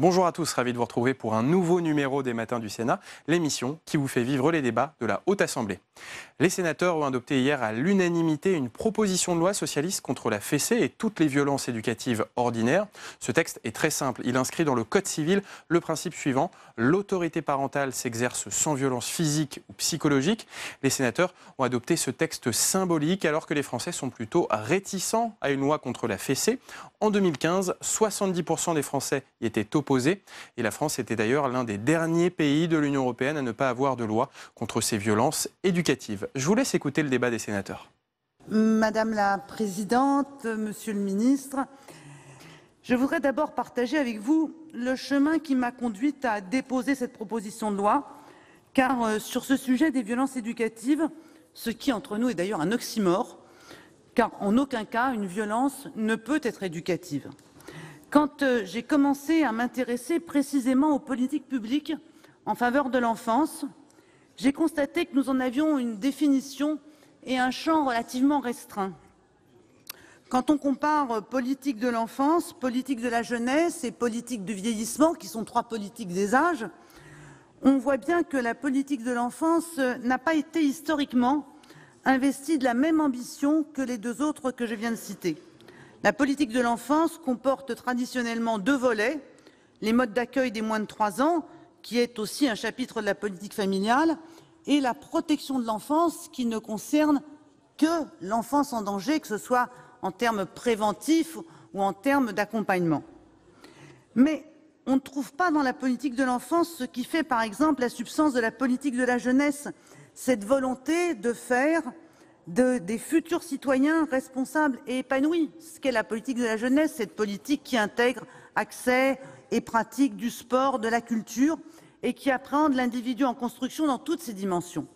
Bonjour à tous, ravi de vous retrouver pour un nouveau numéro des Matins du Sénat, l'émission qui vous fait vivre les débats de la Haute Assemblée. Les sénateurs ont adopté hier à l'unanimité une proposition de loi socialiste contre la fessée et toutes les violences éducatives ordinaires. Ce texte est très simple, il inscrit dans le Code civil le principe suivant: l'autorité parentale s'exerce sans violence physique ou psychologique. Les sénateurs ont adopté ce texte symbolique alors que les Français sont plutôt réticents à une loi contre la fessée. En 2015, 70% des Français y étaient opposés et la France était d'ailleurs l'un des derniers pays de l'Union européenne à ne pas avoir de loi contre ces violences éducatives. Je vous laisse écouter le débat des sénateurs. Madame la Présidente, Monsieur le Ministre, je voudrais d'abord partager avec vous le chemin qui m'a conduite à déposer cette proposition de loi, car sur ce sujet des violences éducatives, ce qui entre nous est d'ailleurs un oxymore, car en aucun cas une violence ne peut être éducative. Quand j'ai commencé à m'intéresser précisément aux politiques publiques en faveur de l'enfance, j'ai constaté que nous en avions une définition et un champ relativement restreint. Quand on compare politique de l'enfance, politique de la jeunesse et politique du vieillissement, qui sont trois politiques des âges, on voit bien que la politique de l'enfance n'a pas été historiquement investie de la même ambition que les deux autres que je viens de citer. La politique de l'enfance comporte traditionnellement deux volets: les modes d'accueil des moins de 3 ans, qui est aussi un chapitre de la politique familiale, et la protection de l'enfance, qui ne concerne que l'enfance en danger, que ce soit en termes préventifs ou en termes d'accompagnement. Mais on ne trouve pas dans la politique de l'enfance ce qui fait par exemple la substance de la politique de la jeunesse, cette volonté de faire des futurs citoyens responsables et épanouis. Ce qu'est la politique de la jeunesse, cette politique qui intègre accès et pratique du sport, de la culture, et qui appréhende l'individu en construction dans toutes ses dimensions.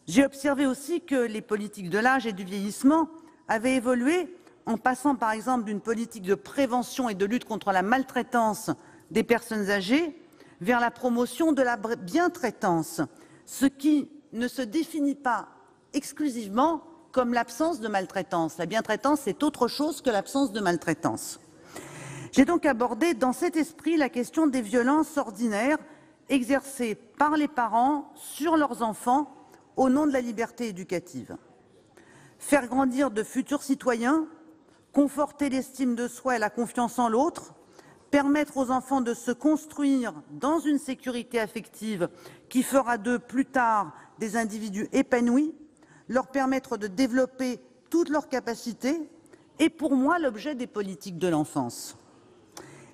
J'ai observé aussi que les politiques de l'âge et du vieillissement avaient évolué en passant par exemple d'une politique de prévention et de lutte contre la maltraitance des personnes âgées vers la promotion de la bientraitance, ce qui ne se définit pas exclusivement comme l'absence de maltraitance. La bientraitance, c'est autre chose que l'absence de maltraitance. J'ai donc abordé dans cet esprit la question des violences ordinaires exercées par les parents sur leurs enfants au nom de la liberté éducative. Faire grandir de futurs citoyens, conforter l'estime de soi et la confiance en l'autre, permettre aux enfants de se construire dans une sécurité affective qui fera d'eux plus tard des individus épanouis, leur permettre de développer toutes leurs capacités est pour moi l'objet des politiques de l'enfance.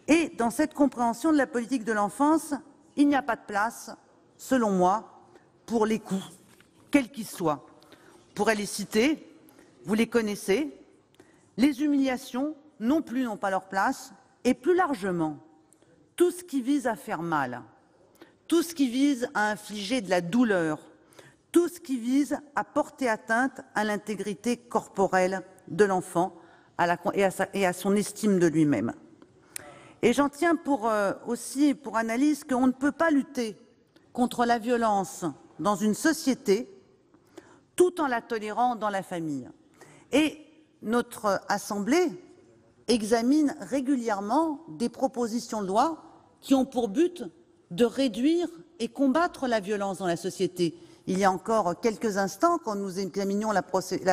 Et dans cette compréhension de la politique de l'enfance, il n'y a pas de place, selon moi, pour les coups, quels qu'ils soient. On pourrait les citer, vous les connaissez. Les humiliations non plus n'ont pas leur place, et plus largement, tout ce qui vise à faire mal, tout ce qui vise à infliger de la douleur, tout ce qui vise à porter atteinte à l'intégrité corporelle de l'enfant et à son estime de lui-même. Et j'en tiens aussi pour analyse qu'on ne peut pas lutter contre la violence dans une société tout en la tolérant dans la famille. Et notre Assemblée examine régulièrement des propositions de loi qui ont pour but de réduire et combattre la violence dans la société. Il y a encore quelques instants, quand nous examinions la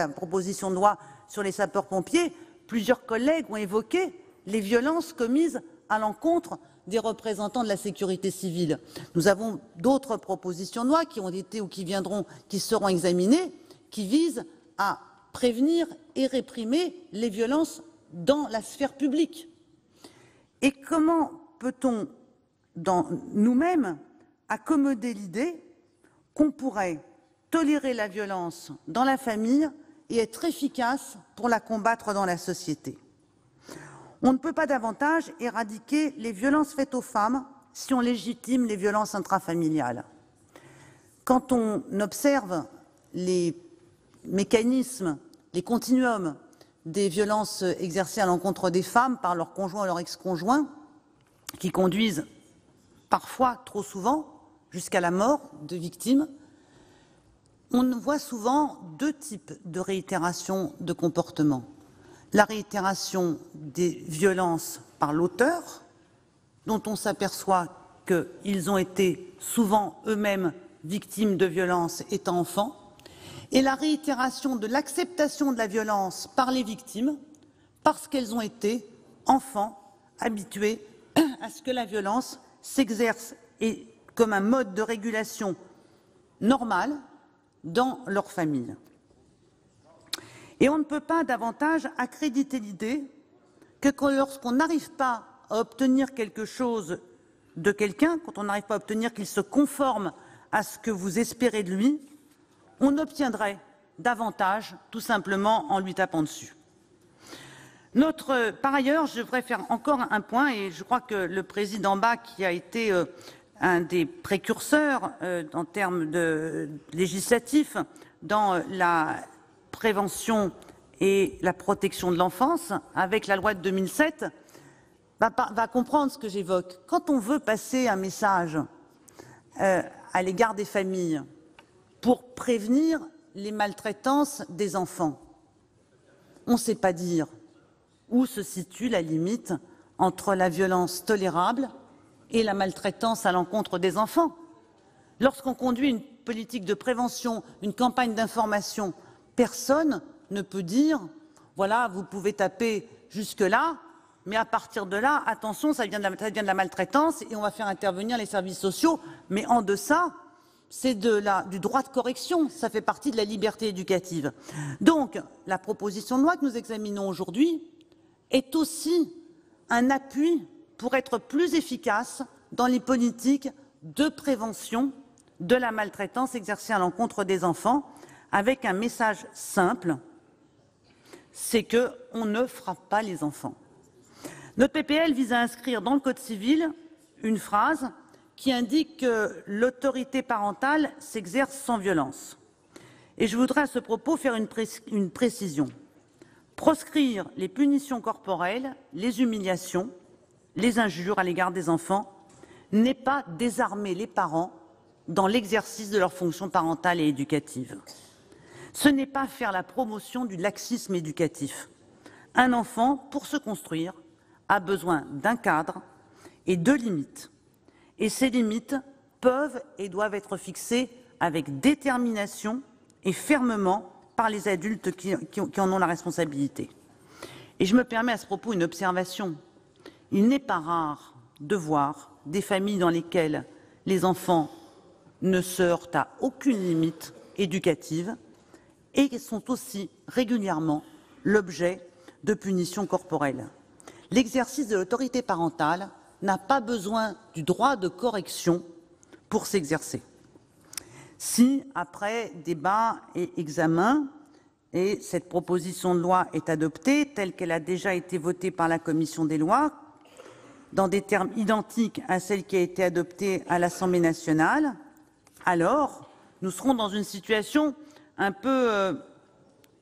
proposition de loi sur les sapeurs-pompiers, plusieurs collègues ont évoqué les violences commises à l'encontre des représentants de la sécurité civile. Nous avons d'autres propositions de loi qui ont été ou qui viendront, qui seront examinées, qui visent à prévenir et réprimer les violences dans la sphère publique. Et comment peut-on, dans nous-mêmes, accommoder l'idée qu'on pourrait tolérer la violence dans la famille et être efficace pour la combattre dans la société? On ne peut pas davantage éradiquer les violences faites aux femmes si on légitime les violences intrafamiliales. Quand on observe les mécanismes, les continuums des violences exercées à l'encontre des femmes par leur conjoint ou leur ex-conjoint, qui conduisent parfois, trop souvent, jusqu'à la mort de victimes, on voit souvent deux types de réitération de comportement. La réitération des violences par l'auteur dont on s'aperçoit qu'ils ont été souvent eux-mêmes victimes de violences étant enfants, et la réitération de l'acceptation de la violence par les victimes, parce qu'elles ont été, enfants, habituées à ce que la violence s'exerce comme un mode de régulation normal dans leur famille. Et on ne peut pas davantage accréditer l'idée que lorsqu'on n'arrive pas à obtenir quelque chose de quelqu'un, quand on n'arrive pas à obtenir qu'il se conforme à ce que vous espérez de lui, on obtiendrait davantage tout simplement en lui tapant dessus. Par ailleurs, je voudrais faire encore un point, et je crois que le président Bas, qui a été un des précurseurs en termes législatifs dans la prévention et la protection de l'enfance, avec la loi de 2007, va comprendre ce que j'évoque. Quand on veut passer un message à l'égard des familles pour prévenir les maltraitances des enfants, on ne sait pas dire où se situe la limite entre la violence tolérable et la maltraitance à l'encontre des enfants. Lorsqu'on conduit une politique de prévention, une campagne d'information, personne ne peut dire « voilà, vous pouvez taper jusque-là, mais à partir de là, attention, ça vient de la maltraitance et on va faire intervenir les services sociaux. » Mais en deçà, c'est du droit de correction, ça fait partie de la liberté éducative. Donc, la proposition de loi que nous examinons aujourd'hui est aussi un appui pour être plus efficace dans les politiques de prévention de la maltraitance exercée à l'encontre des enfants, avec un message simple, c'est qu'on ne frappe pas les enfants. Notre PPL vise à inscrire dans le Code civil une phrase qui indique que l'autorité parentale s'exerce sans violence. Et je voudrais à ce propos faire une précision. Proscrire les punitions corporelles, les humiliations, les injures à l'égard des enfants n'est pas désarmer les parents dans l'exercice de leurs fonctions parentales et éducatives. Ce n'est pas faire la promotion du laxisme éducatif. Un enfant, pour se construire, a besoin d'un cadre et de limites. Et ces limites peuvent et doivent être fixées avec détermination et fermement par les adultes qui en ont la responsabilité. Et je me permets à ce propos une observation. Il n'est pas rare de voir des familles dans lesquelles les enfants ne se heurtent à aucune limite éducative et sont aussi régulièrement l'objet de punitions corporelles. L'exercice de l'autorité parentale n'a pas besoin du droit de correction pour s'exercer. Si, après débat et examen, et cette proposition de loi est adoptée telle qu'elle a déjà été votée par la commission des lois, dans des termes identiques à celle qui a été adoptée à l'Assemblée nationale, alors nous serons dans une situation un peu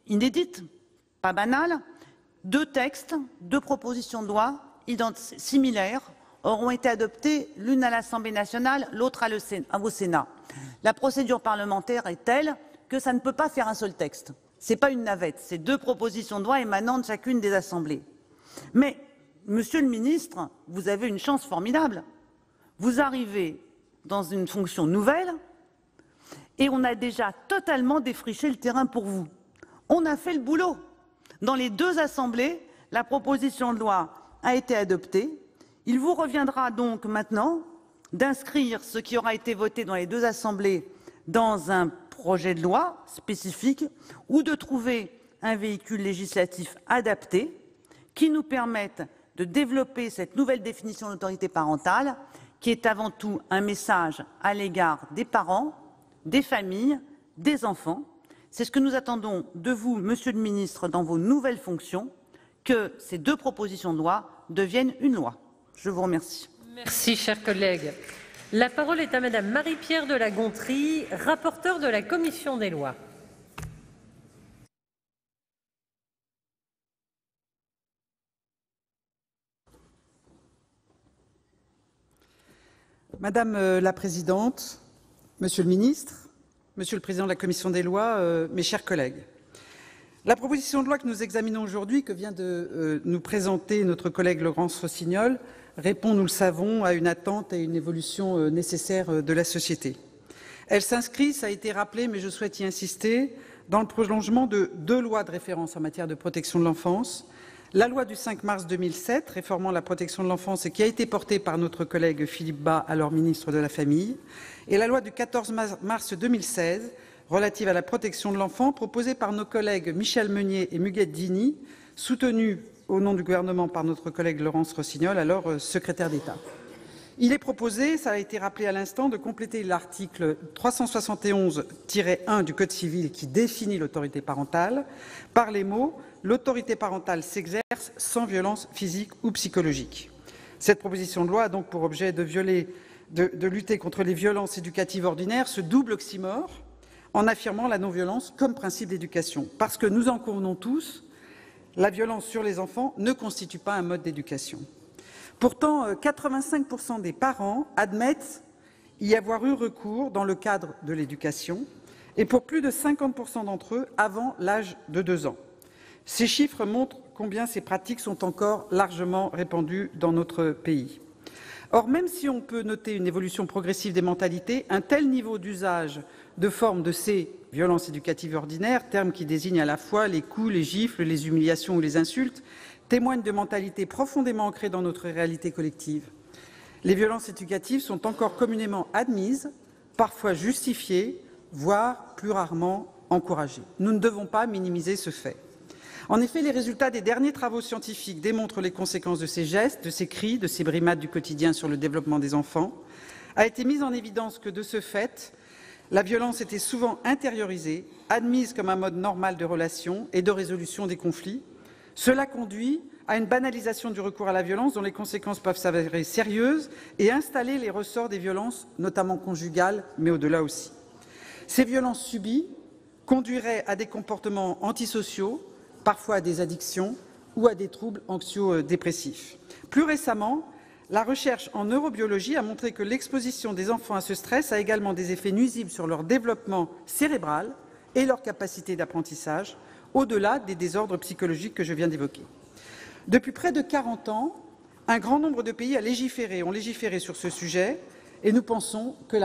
inédite, pas banale. Deux textes, deux propositions de loi similaires auront été adoptées, l'une à l'Assemblée nationale, l'autre au Sénat. La procédure parlementaire est telle que ça ne peut pas faire un seul texte. Ce n'est pas une navette, c'est deux propositions de loi émanant de chacune des assemblées. Mais, Monsieur le ministre, vous avez une chance formidable. Vous arrivez dans une fonction nouvelle et on a déjà totalement défriché le terrain pour vous. On a fait le boulot. Dans les deux assemblées, la proposition de loi a été adoptée. Il vous reviendra donc maintenant d'inscrire ce qui aura été voté dans les deux assemblées dans un projet de loi spécifique ou de trouver un véhicule législatif adapté qui nous permette de développer cette nouvelle définition d'autorité parentale qui est avant tout un message à l'égard des parents, des familles, des enfants. C'est ce que nous attendons de vous, Monsieur le ministre, dans vos nouvelles fonctions, que ces deux propositions de loi deviennent une loi. Je vous remercie. Merci, chers collègues. La parole est à Madame Marie-Pierre de La Gontrie, rapporteure de la Commission des lois. Madame la Présidente, Monsieur le Ministre, Monsieur le Président de la Commission des lois, mes chers collègues. La proposition de loi que nous examinons aujourd'hui, que vient de nous présenter notre collègue Laurence Rossignol, répond, nous le savons, à une attente et une évolution nécessaire de la société. Elle s'inscrit, ça a été rappelé, mais je souhaite y insister, dans le prolongement de 2 lois de référence en matière de protection de l'enfance. La loi du 5 mars 2007, réformant la protection de l'enfance, et qui a été portée par notre collègue Philippe Bas, alors ministre de la Famille, et la loi du 14 mars 2016, relative à la protection de l'enfant, proposée par nos collègues Michel Meunier et Muguette Dini, soutenue au nom du gouvernement par notre collègue Laurence Rossignol, alors secrétaire d'État. Il est proposé, ça a été rappelé à l'instant, de compléter l'article 371-1 du Code civil qui définit l'autorité parentale par les mots « L'autorité parentale s'exerce sans violence physique ou psychologique ». Cette proposition de loi a donc pour objet de lutter contre les violences éducatives ordinaires, ce double oxymore, en affirmant la non-violence comme principe d'éducation. Parce que nous en convenons tous, la violence sur les enfants ne constitue pas un mode d'éducation. Pourtant, 85% des parents admettent y avoir eu recours dans le cadre de l'éducation, et pour plus de 50% d'entre eux, avant l'âge de 2 ans. Ces chiffres montrent combien ces pratiques sont encore largement répandues dans notre pays. Or, même si on peut noter une évolution progressive des mentalités, un tel niveau d'usage de formes de ces violences éducatives ordinaires, termes qui désignent à la fois les coups, les gifles, les humiliations ou les insultes, témoignent de mentalités profondément ancrées dans notre réalité collective. Les violences éducatives sont encore communément admises, parfois justifiées, voire plus rarement encouragées. Nous ne devons pas minimiser ce fait. En effet, les résultats des derniers travaux scientifiques démontrent les conséquences de ces gestes, de ces cris, de ces brimades du quotidien sur le développement des enfants. A été mise en évidence que, de ce fait, la violence était souvent intériorisée, admise comme un mode normal de relation et de résolution des conflits. Cela conduit à une banalisation du recours à la violence dont les conséquences peuvent s'avérer sérieuses et installer les ressorts des violences, notamment conjugales, mais au-delà aussi. Ces violences subies conduiraient à des comportements antisociaux, parfois à des addictions ou à des troubles anxio-dépressifs. Plus récemment, la recherche en neurobiologie a montré que l'exposition des enfants à ce stress a également des effets nuisibles sur leur développement cérébral et leur capacité d'apprentissage, au-delà des désordres psychologiques que je viens d'évoquer. Depuis près de 40 ans, un grand nombre de pays ont légiféré sur ce sujet et nous pensons que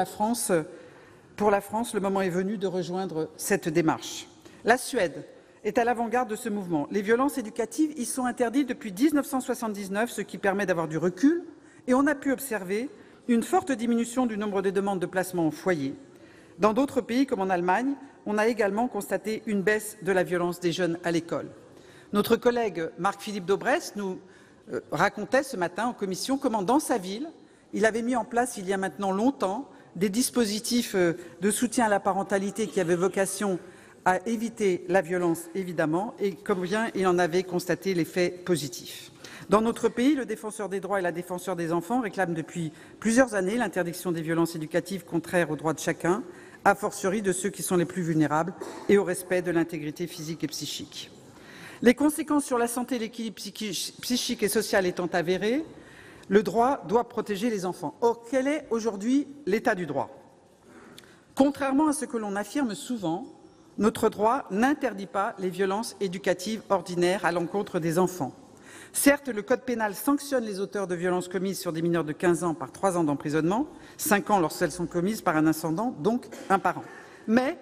pour la France, le moment est venu de rejoindre cette démarche. La Suède est à l'avant-garde de ce mouvement. Les violences éducatives y sont interdites depuis 1979, ce qui permet d'avoir du recul, et on a pu observer une forte diminution du nombre de demandes de placement en foyer. Dans d'autres pays, comme en Allemagne, on a également constaté une baisse de la violence des jeunes à l'école. Notre collègue Marc-Philippe Daubresse nous racontait ce matin en commission comment, dans sa ville, il avait mis en place, il y a maintenant longtemps, des dispositifs de soutien à la parentalité qui avaient vocation à éviter la violence, évidemment, et combien il en avait constaté l'effet positif. Dans notre pays, le Défenseur des droits et la Défenseure des enfants réclament depuis plusieurs années l'interdiction des violences éducatives contraires aux droits de chacun, a fortiori de ceux qui sont les plus vulnérables, et au respect de l'intégrité physique et psychique. Les conséquences sur la santé et l'équilibre psychique et social étant avérées, le droit doit protéger les enfants. Or, quel est aujourd'hui l'état du droit? Contrairement à ce que l'on affirme souvent, notre droit n'interdit pas les violences éducatives ordinaires à l'encontre des enfants. Certes, le Code pénal sanctionne les auteurs de violences commises sur des mineurs de 15 ans par 3 ans d'emprisonnement, 5 ans lorsqu'elles sont commises par un ascendant, donc un parent. Mais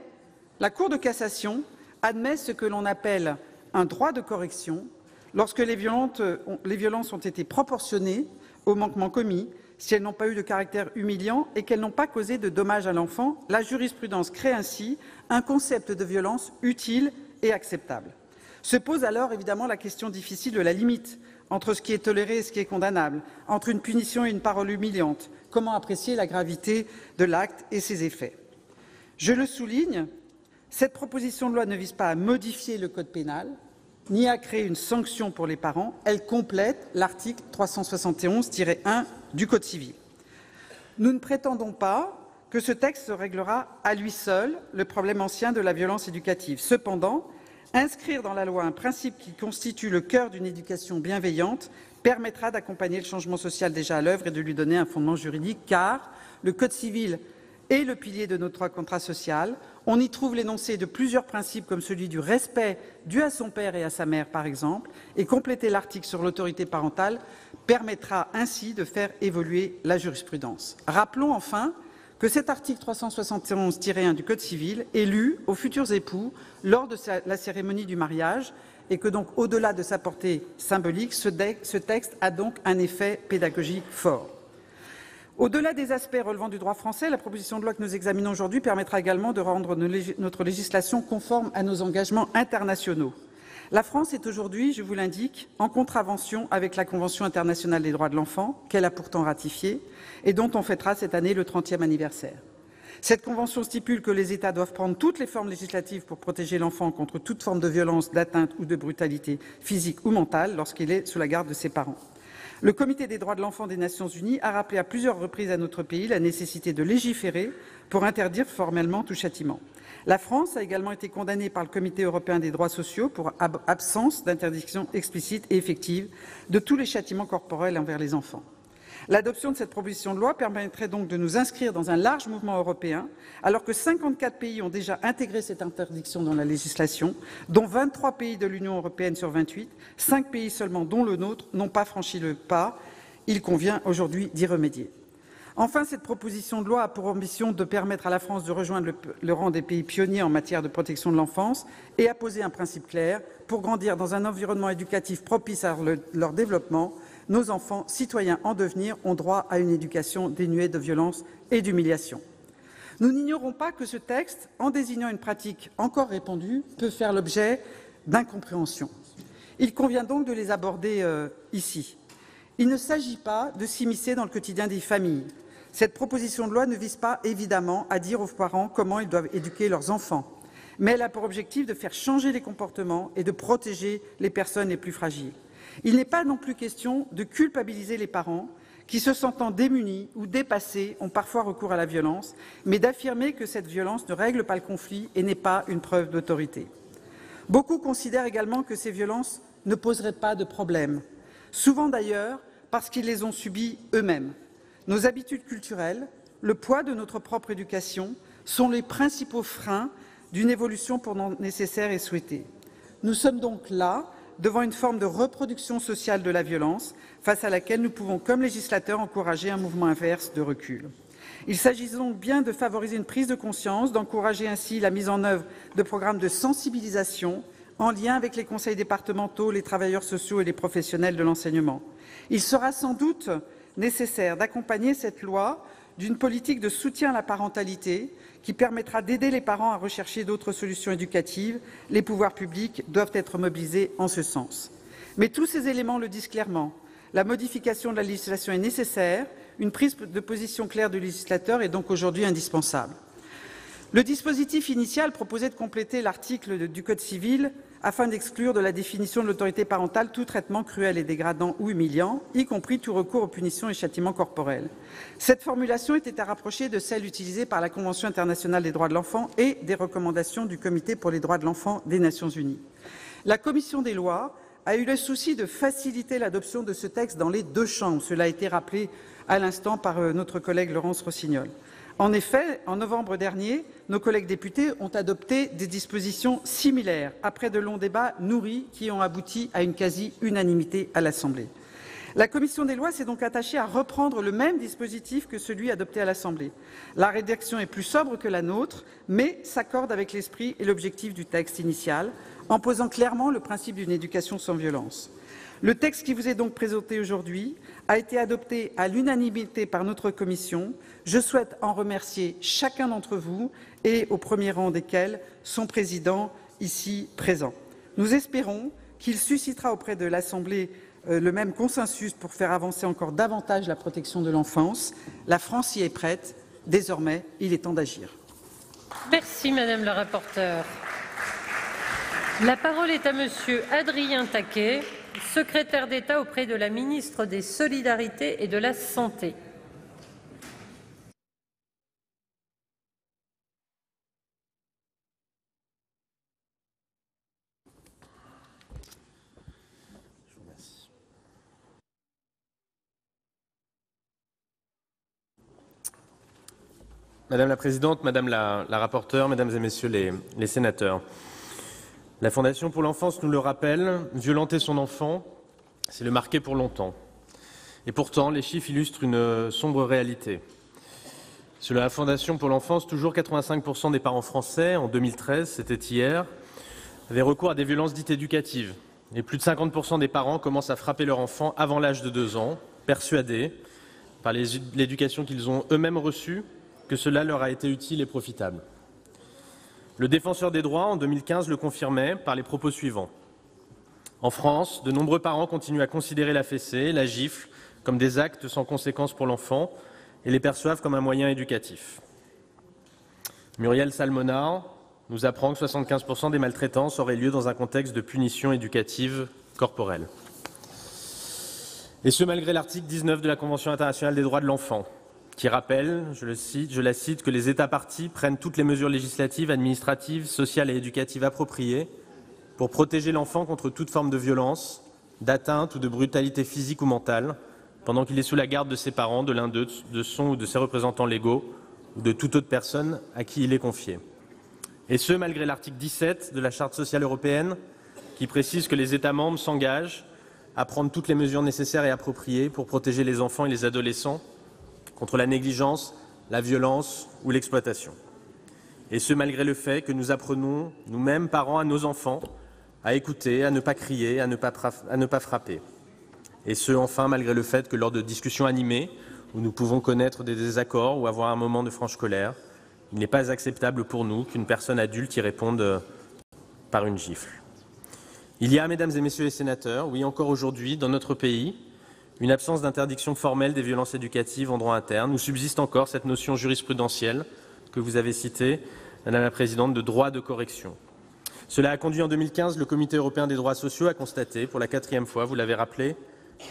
la Cour de cassation admet ce que l'on appelle un droit de correction lorsque les violences ont été proportionnées aux manquements commis, si elles n'ont pas eu de caractère humiliant et qu'elles n'ont pas causé de dommages à l'enfant. La jurisprudence crée ainsi un concept de violence utile et acceptable. Se pose alors évidemment la question difficile de la limite entre ce qui est toléré et ce qui est condamnable, entre une punition et une parole humiliante. Comment apprécier la gravité de l'acte et ses effets? Je le souligne, cette proposition de loi ne vise pas à modifier le Code pénal, ni à créer une sanction pour les parents. Elle complète l'article 371-1 du Code civil. Nous ne prétendons pas que ce texte réglera à lui seul le problème ancien de la violence éducative. Cependant, inscrire dans la loi un principe qui constitue le cœur d'une éducation bienveillante permettra d'accompagner le changement social déjà à l'œuvre et de lui donner un fondement juridique, car le Code civil est le pilier de notre contrat social. On y trouve l'énoncé de plusieurs principes comme celui du respect dû à son père et à sa mère, par exemple, et compléter l'article sur l'autorité parentale permettra ainsi de faire évoluer la jurisprudence. Rappelons enfin que cet article 371-1 du Code civil est lu aux futurs époux lors de la cérémonie du mariage et que donc, au-delà de sa portée symbolique, ce texte a donc un effet pédagogique fort. Au-delà des aspects relevant du droit français, la proposition de loi que nous examinons aujourd'hui permettra également de rendre notre législation conforme à nos engagements internationaux. La France est aujourd'hui, je vous l'indique, en contravention avec la Convention internationale des droits de l'enfant, qu'elle a pourtant ratifiée et dont on fêtera cette année le 30e anniversaire. Cette convention stipule que les États doivent prendre toutes les formes législatives pour protéger l'enfant contre toute forme de violence, d'atteinte ou de brutalité physique ou mentale lorsqu'il est sous la garde de ses parents. Le Comité des droits de l'enfant des Nations unies a rappelé à plusieurs reprises à notre pays la nécessité de légiférer pour interdire formellement tout châtiment. La France a également été condamnée par le Comité européen des droits sociaux pour absence d'interdiction explicite et effective de tous les châtiments corporels envers les enfants. L'adoption de cette proposition de loi permettrait donc de nous inscrire dans un large mouvement européen, alors que 54 pays ont déjà intégré cette interdiction dans la législation, dont 23 pays de l'Union européenne sur 28, 5 pays seulement, dont le nôtre, n'ont pas franchi le pas. Il convient aujourd'hui d'y remédier. Enfin, cette proposition de loi a pour ambition de permettre à la France de rejoindre le rang des pays pionniers en matière de protection de l'enfance et a posé un principe clair pour grandir dans un environnement éducatif propice à leur développement. Nos enfants, citoyens en devenir, ont droit à une éducation dénuée de violence et d'humiliation. Nous n'ignorons pas que ce texte, en désignant une pratique encore répandue, peut faire l'objet d'incompréhensions. Il convient donc de les aborder ici. Il ne s'agit pas de s'immiscer dans le quotidien des familles. Cette proposition de loi ne vise pas, évidemment, à dire aux parents comment ils doivent éduquer leurs enfants, mais elle a pour objectif de faire changer les comportements et de protéger les personnes les plus fragiles. Il n'est pas non plus question de culpabiliser les parents qui, se sentant démunis ou dépassés, ont parfois recours à la violence, mais d'affirmer que cette violence ne règle pas le conflit et n'est pas une preuve d'autorité. Beaucoup considèrent également que ces violences ne poseraient pas de problème, souvent d'ailleurs parce qu'ils les ont subies eux-mêmes. Nos habitudes culturelles, le poids de notre propre éducation sont les principaux freins d'une évolution pourtant nécessaire et souhaitée. Nous sommes donc là devant une forme de reproduction sociale de la violence, face à laquelle nous pouvons, comme législateurs, encourager un mouvement inverse de recul. Il s'agit donc bien de favoriser une prise de conscience, d'encourager ainsi la mise en œuvre de programmes de sensibilisation en lien avec les conseils départementaux, les travailleurs sociaux et les professionnels de l'enseignement. Il sera sans doute nécessaire d'accompagner cette loi d'une politique de soutien à la parentalité qui permettra d'aider les parents à rechercher d'autres solutions éducatives. Les pouvoirs publics doivent être mobilisés en ce sens. Mais tous ces éléments le disent clairement. La modification de la législation est nécessaire. Une prise de position claire du législateur est donc aujourd'hui indispensable. Le dispositif initial proposait de compléter l'article du Code civil afin d'exclure de la définition de l'autorité parentale tout traitement cruel et dégradant ou humiliant, y compris tout recours aux punitions et châtiments corporels. Cette formulation était à rapprocher de celle utilisée par la Convention internationale des droits de l'enfant et des recommandations du Comité pour les droits de l'enfant des Nations unies. La Commission des lois a eu le souci de faciliter l'adoption de ce texte dans les deux chambres. Cela a été rappelé à l'instant par notre collègue Laurence Rossignol. En effet, en novembre dernier, nos collègues députés ont adopté des dispositions similaires, après de longs débats nourris qui ont abouti à une quasi-unanimité à l'Assemblée. La Commission des lois s'est donc attachée à reprendre le même dispositif que celui adopté à l'Assemblée. La rédaction est plus sobre que la nôtre, mais s'accorde avec l'esprit et l'objectif du texte initial, en posant clairement le principe d'une éducation sans violence. Le texte qui vous est donc présenté aujourd'hui a été adopté à l'unanimité par notre commission. Je souhaite en remercier chacun d'entre vous et au premier rang desquels son président ici présent. Nous espérons qu'il suscitera auprès de l'Assemblée le même consensus pour faire avancer encore davantage la protection de l'enfance. La France y est prête. Désormais, il est temps d'agir. Merci Madame la rapporteure. La parole est à Monsieur Adrien Taquet, secrétaire d'État auprès de la ministre des Solidarités et de la Santé. Madame la Présidente, Madame la rapporteure, Mesdames et Messieurs les sénateurs, la Fondation pour l'enfance nous le rappelle, violenter son enfant, c'est le marquer pour longtemps. Et pourtant, les chiffres illustrent une sombre réalité. Selon la Fondation pour l'enfance, toujours 85% des parents français, en 2013, c'était hier, avaient recours à des violences dites éducatives. Et plus de 50% des parents commencent à frapper leur enfant avant l'âge de 2 ans, persuadés, par l'éducation qu'ils ont eux-mêmes reçue, que cela leur a été utile et profitable. Le Défenseur des droits, en 2015, le confirmait par les propos suivants. En France, de nombreux parents continuent à considérer la fessée, la gifle, comme des actes sans conséquence pour l'enfant et les perçoivent comme un moyen éducatif. Muriel Salmonard nous apprend que 75% des maltraitances auraient lieu dans un contexte de punition éducative corporelle. Et ce, malgré l'article 19 de la Convention internationale des droits de l'enfant, qui rappelle, je la cite, que les États parties prennent toutes les mesures législatives, administratives, sociales et éducatives appropriées pour protéger l'enfant contre toute forme de violence, d'atteinte ou de brutalité physique ou mentale, pendant qu'il est sous la garde de ses parents, de l'un d'eux, de son ou de ses représentants légaux, ou de toute autre personne à qui il est confié. Et ce, malgré l'article 17 de la Charte sociale européenne, qui précise que les États membres s'engagent à prendre toutes les mesures nécessaires et appropriées pour protéger les enfants et les adolescents contre la négligence, la violence ou l'exploitation. Et ce, malgré le fait que nous apprenons, nous-mêmes, parents, à nos enfants, à écouter, à ne pas crier, à ne pas frapper. Et ce, enfin, malgré le fait que lors de discussions animées, où nous pouvons connaître des désaccords ou avoir un moment de franche colère, il n'est pas acceptable pour nous qu'une personne adulte y réponde par une gifle. Il y a, Mesdames et Messieurs les sénateurs, oui, encore aujourd'hui, dans notre pays, une absence d'interdiction formelle des violences éducatives en droit interne, où subsiste encore cette notion jurisprudentielle que vous avez citée, Madame la Présidente, de droit de correction. Cela a conduit en 2015 le Comité européen des droits sociaux à constater, pour la 4e fois, vous l'avez rappelé,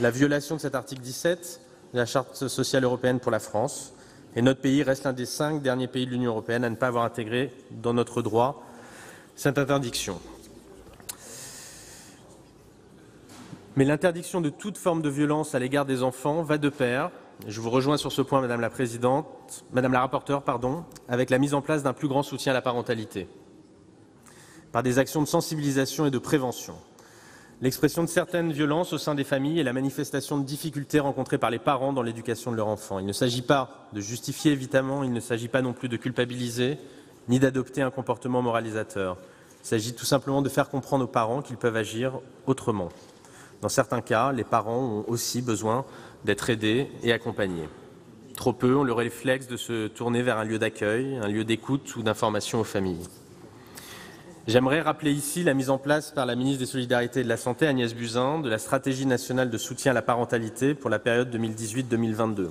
la violation de cet article 17 de la Charte sociale européenne pour la France. Et notre pays reste l'un des 5 derniers pays de l'Union européenne à ne pas avoir intégré dans notre droit cette interdiction. Mais l'interdiction de toute forme de violence à l'égard des enfants va de pair, et je vous rejoins sur ce point, Madame la rapporteure, avec la mise en place d'un plus grand soutien à la parentalité, par des actions de sensibilisation et de prévention. L'expression de certaines violences au sein des familles et la manifestation de difficultés rencontrées par les parents dans l'éducation de leur enfant. Il ne s'agit pas de justifier, évidemment, il ne s'agit pas non plus de culpabiliser, ni d'adopter un comportement moralisateur. Il s'agit tout simplement de faire comprendre aux parents qu'ils peuvent agir autrement. Dans certains cas, les parents ont aussi besoin d'être aidés et accompagnés. Trop peu ont le réflexe de se tourner vers un lieu d'accueil, un lieu d'écoute ou d'information aux familles. J'aimerais rappeler ici la mise en place par la ministre des Solidarités et de la Santé, Agnès Buzyn, de la stratégie nationale de soutien à la parentalité pour la période 2018-2022.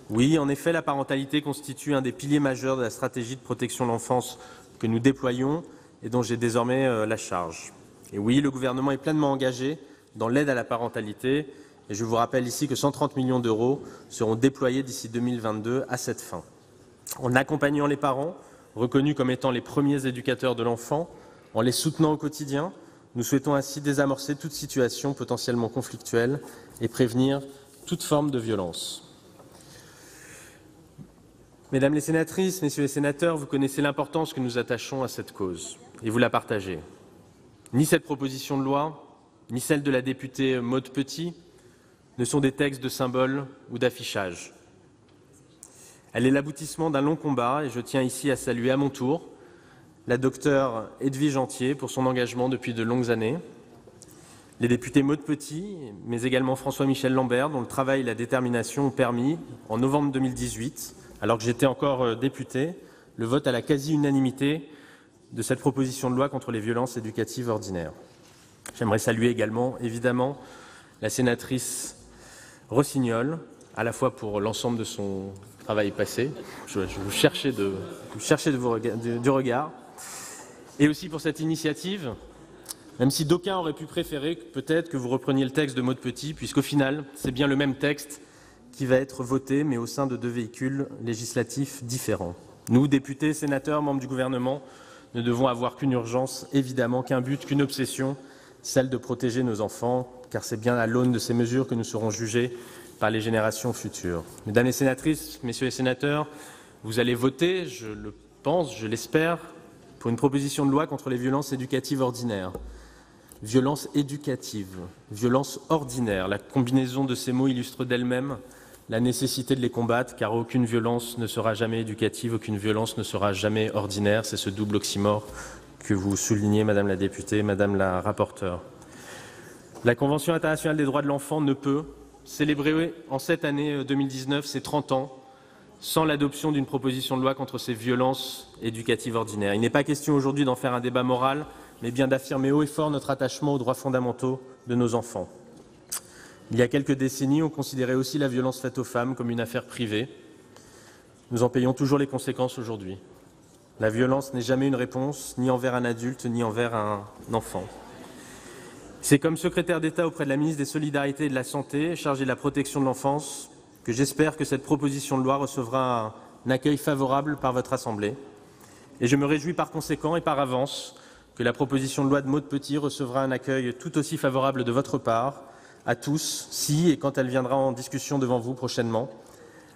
Oui, en effet, la parentalité constitue un des piliers majeurs de la stratégie de protection de l'enfance que nous déployons et dont j'ai désormais la charge. Et oui, le gouvernement est pleinement engagé dans l'aide à la parentalité et je vous rappelle ici que 130 millions d'euros seront déployés d'ici 2022 à cette fin. En accompagnant les parents, reconnus comme étant les premiers éducateurs de l'enfant, en les soutenant au quotidien, nous souhaitons ainsi désamorcer toute situation potentiellement conflictuelle et prévenir toute forme de violence. Mesdames les sénatrices, Messieurs les sénateurs, vous connaissez l'importance que nous attachons à cette cause et vous la partagez. Ni cette proposition de loi, ni celle de la députée Maude Petit ne sont des textes de symboles ou d'affichage. Elle est l'aboutissement d'un long combat et je tiens ici à saluer à mon tour la docteure Edwige Antier pour son engagement depuis de longues années, les députés Maude Petit, mais également François-Michel Lambert, dont le travail et la détermination ont permis, en novembre 2018, alors que j'étais encore député, le vote à la quasi-unanimité de cette proposition de loi contre les violences éducatives ordinaires. J'aimerais saluer également, évidemment, la sénatrice Rossignol, à la fois pour l'ensemble de son travail passé, je vous cherchais du regard, et aussi pour cette initiative, même si d'aucuns auraient pu préférer peut-être que vous repreniez le texte de Maude Petit, puisqu'au final, c'est bien le même texte qui va être voté, mais au sein de 2 véhicules législatifs différents. Nous, députés, sénateurs, membres du gouvernement, ne devons avoir qu'une urgence, évidemment, qu'un but, qu'une obsession, celle de protéger nos enfants, car c'est bien à l'aune de ces mesures que nous serons jugés par les générations futures. Mesdames les sénatrices, Messieurs les sénateurs, vous allez voter, je le pense, je l'espère, pour une proposition de loi contre les violences éducatives ordinaires. Violence éducative, violence ordinaire, la combinaison de ces mots illustre d'elle-même la nécessité de les combattre, car aucune violence ne sera jamais éducative, aucune violence ne sera jamais ordinaire. C'est ce double oxymore que vous soulignez, Madame la députée, Madame la rapporteure. La Convention internationale des droits de l'enfant ne peut célébrer en cette année 2019 ses 30 ans sans l'adoption d'une proposition de loi contre ces violences éducatives ordinaires. Il n'est pas question aujourd'hui d'en faire un débat moral, mais bien d'affirmer haut et fort notre attachement aux droits fondamentaux de nos enfants. Il y a quelques décennies, on considérait aussi la violence faite aux femmes comme une affaire privée. Nous en payons toujours les conséquences aujourd'hui. La violence n'est jamais une réponse, ni envers un adulte, ni envers un enfant. C'est comme secrétaire d'État auprès de la ministre des Solidarités et de la Santé, chargée de la protection de l'enfance, que j'espère que cette proposition de loi recevra un accueil favorable par votre Assemblée. Et je me réjouis par conséquent et par avance que la proposition de loi de Maud Petit recevra un accueil tout aussi favorable de votre part, à tous, si et quand elle viendra en discussion devant vous prochainement,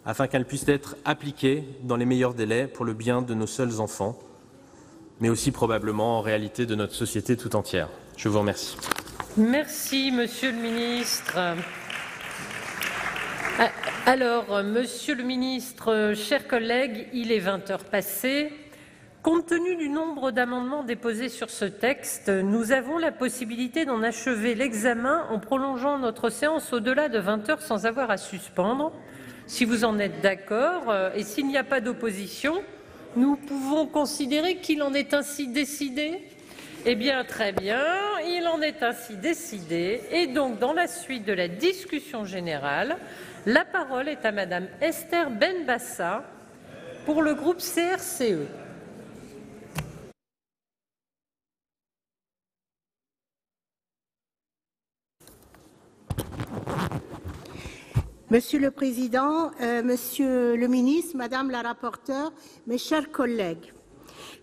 afin qu'elle puisse être appliquée dans les meilleurs délais pour le bien de nos seuls enfants, mais aussi probablement en réalité de notre société tout entière. Je vous remercie. Merci, Monsieur le Ministre. Alors, Monsieur le Ministre, chers collègues, il est 20 heures passées. Compte tenu du nombre d'amendements déposés sur ce texte, nous avons la possibilité d'en achever l'examen en prolongeant notre séance au-delà de 20 heures sans avoir à suspendre. Si vous en êtes d'accord, et s'il n'y a pas d'opposition, nous pouvons considérer qu'il en est ainsi décidé. Eh bien, très bien, il en est ainsi décidé. Et donc, dans la suite de la discussion générale, la parole est à Madame Esther Benbassa pour le groupe CRCE. Monsieur le Président, Monsieur le Ministre, Madame la rapporteure, mes chers collègues,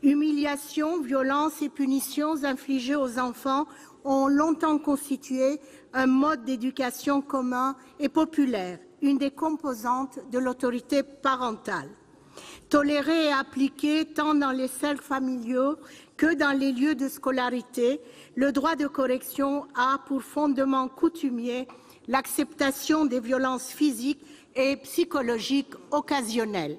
humiliations, violences et punitions infligées aux enfants ont longtemps constitué un mode d'éducation commun et populaire, une des composantes de l'autorité parentale. Toléré et appliqué tant dans les cercles familiaux que dans les lieux de scolarité, le droit de correction a pour fondement coutumier l'acceptation des violences physiques et psychologiques occasionnelles,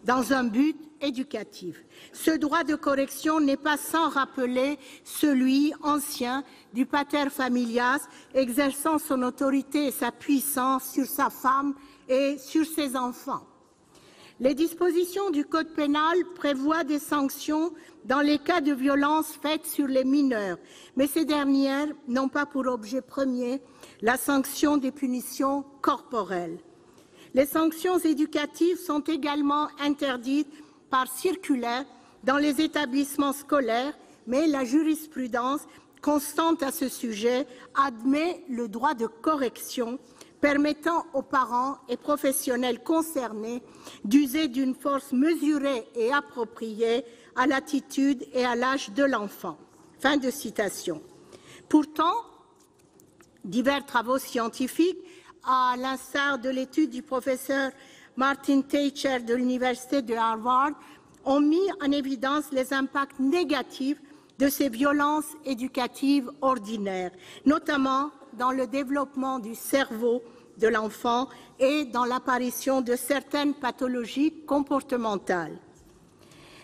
dans un but éducatif. Ce droit de correction n'est pas sans rappeler celui ancien du pater familias, exerçant son autorité et sa puissance sur sa femme et sur ses enfants. Les dispositions du Code pénal prévoient des sanctions dans les cas de violences faites sur les mineurs, mais ces dernières n'ont pas pour objet premier la sanction des punitions corporelles. Les sanctions éducatives sont également interdites par circulaire dans les établissements scolaires, mais la jurisprudence constante à ce sujet admet le droit de correction permettant aux parents et professionnels concernés d'user d'une force mesurée et appropriée à l'attitude et à l'âge de l'enfant. Fin de citation. Pourtant, divers travaux scientifiques, à l'instar de l'étude du professeur Martin Teicher de l'Université de Harvard, ont mis en évidence les impacts négatifs de ces violences éducatives ordinaires, notamment dans le développement du cerveau de l'enfant et dans l'apparition de certaines pathologies comportementales.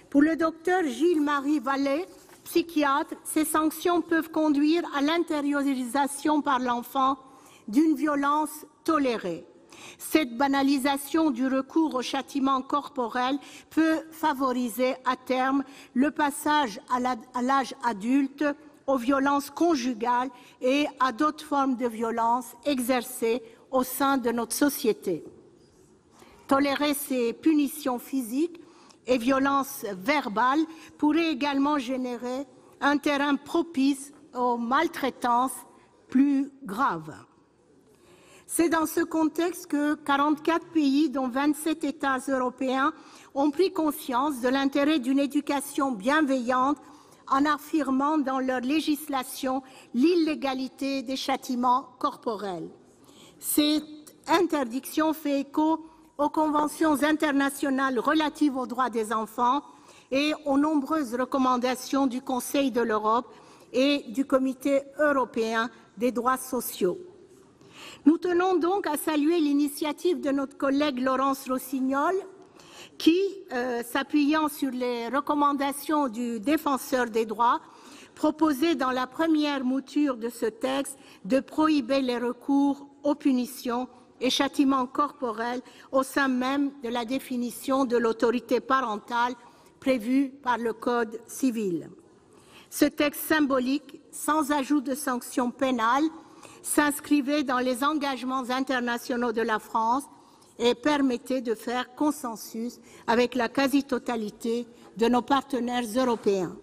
Pour le docteur Gilles-Marie Vallée, psychiatre, ces sanctions peuvent conduire à l'intériorisation par l'enfant d'une violence tolérée. Cette banalisation du recours au châtiment corporel peut favoriser à terme le passage à l'âge adulte, aux violences conjugales et à d'autres formes de violences exercées au sein de notre société. Tolérer ces punitions physiques et violences verbales pourrait également générer un terrain propice aux maltraitances plus graves. C'est dans ce contexte que 44 pays, dont 27 États européens, ont pris conscience de l'intérêt d'une éducation bienveillante en affirmant dans leur législation l'illégalité des châtiments corporels. Cette interdiction fait écho aux conventions internationales relatives aux droits des enfants et aux nombreuses recommandations du Conseil de l'Europe et du Comité européen des droits sociaux. Nous tenons donc à saluer l'initiative de notre collègue Laurence Rossignol qui, s'appuyant sur les recommandations du Défenseur des droits, proposait dans la première mouture de ce texte de prohiber les recours aux punitions et châtiments corporels au sein même de la définition de l'autorité parentale prévue par le Code civil. Ce texte symbolique, sans ajout de sanctions pénales, s'inscrivait dans les engagements internationaux de la France et permettait de faire consensus avec la quasi-totalité de nos partenaires européens.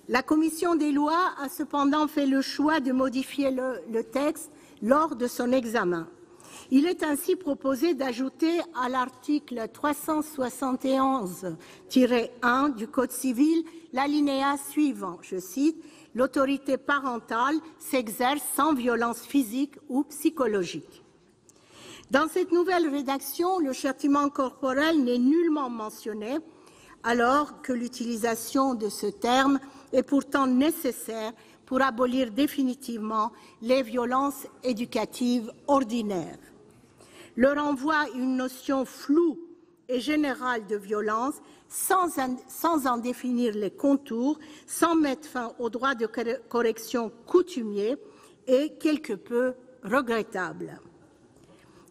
La commission des lois a cependant fait le choix de modifier le texte lors de son examen. Il est ainsi proposé d'ajouter à l'article 371-1 du Code civil l'alinéa suivant, je cite, « L'autorité parentale s'exerce sans violence physique ou psychologique ». Dans cette nouvelle rédaction, le châtiment corporel n'est nullement mentionné, alors que l'utilisation de ce terme est pourtant nécessaire pour abolir définitivement les violences éducatives ordinaires. Le renvoi à une notion floue et générale de violence, sans en définir les contours, sans mettre fin au droit de correction coutumier, est quelque peu regrettable.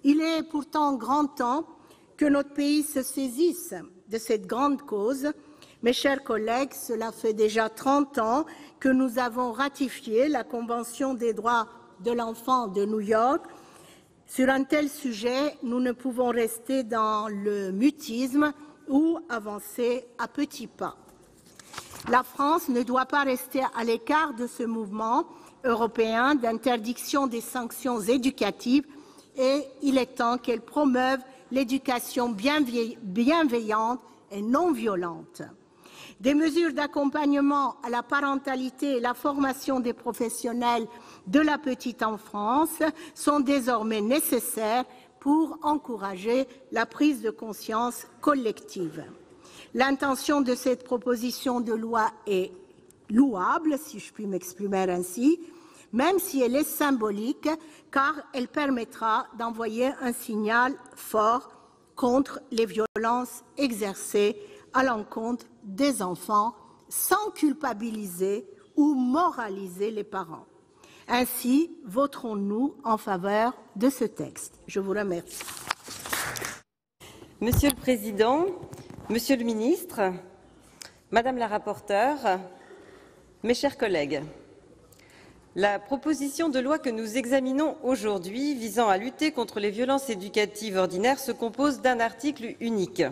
Il est pourtant grand temps que notre pays se saisisse de cette grande cause. Mes chers collègues, cela fait déjà 30 ans que nous avons ratifié la Convention des droits de l'enfant de New York. Sur un tel sujet, nous ne pouvons rester dans le mutisme ou avancer à petits pas. La France ne doit pas rester à l'écart de ce mouvement européen d'interdiction des sanctions éducatives et il est temps qu'elle promeuve l'éducation bienveillante et non violente. Des mesures d'accompagnement à la parentalité et la formation des professionnels de la petite enfance sont désormais nécessaires pour encourager la prise de conscience collective. L'intention de cette proposition de loi est louable, si je puis m'exprimer ainsi, même si elle est symbolique, car elle permettra d'envoyer un signal fort contre les violences exercées à l'encontre des enfants, sans culpabiliser ou moraliser les parents. Ainsi, voterons-nous en faveur de ce texte. Je vous remercie. Monsieur le Président, Monsieur le Ministre, Madame la rapporteure, mes chers collègues, la proposition de loi que nous examinons aujourd'hui visant à lutter contre les violences éducatives ordinaires se compose d'un article unique.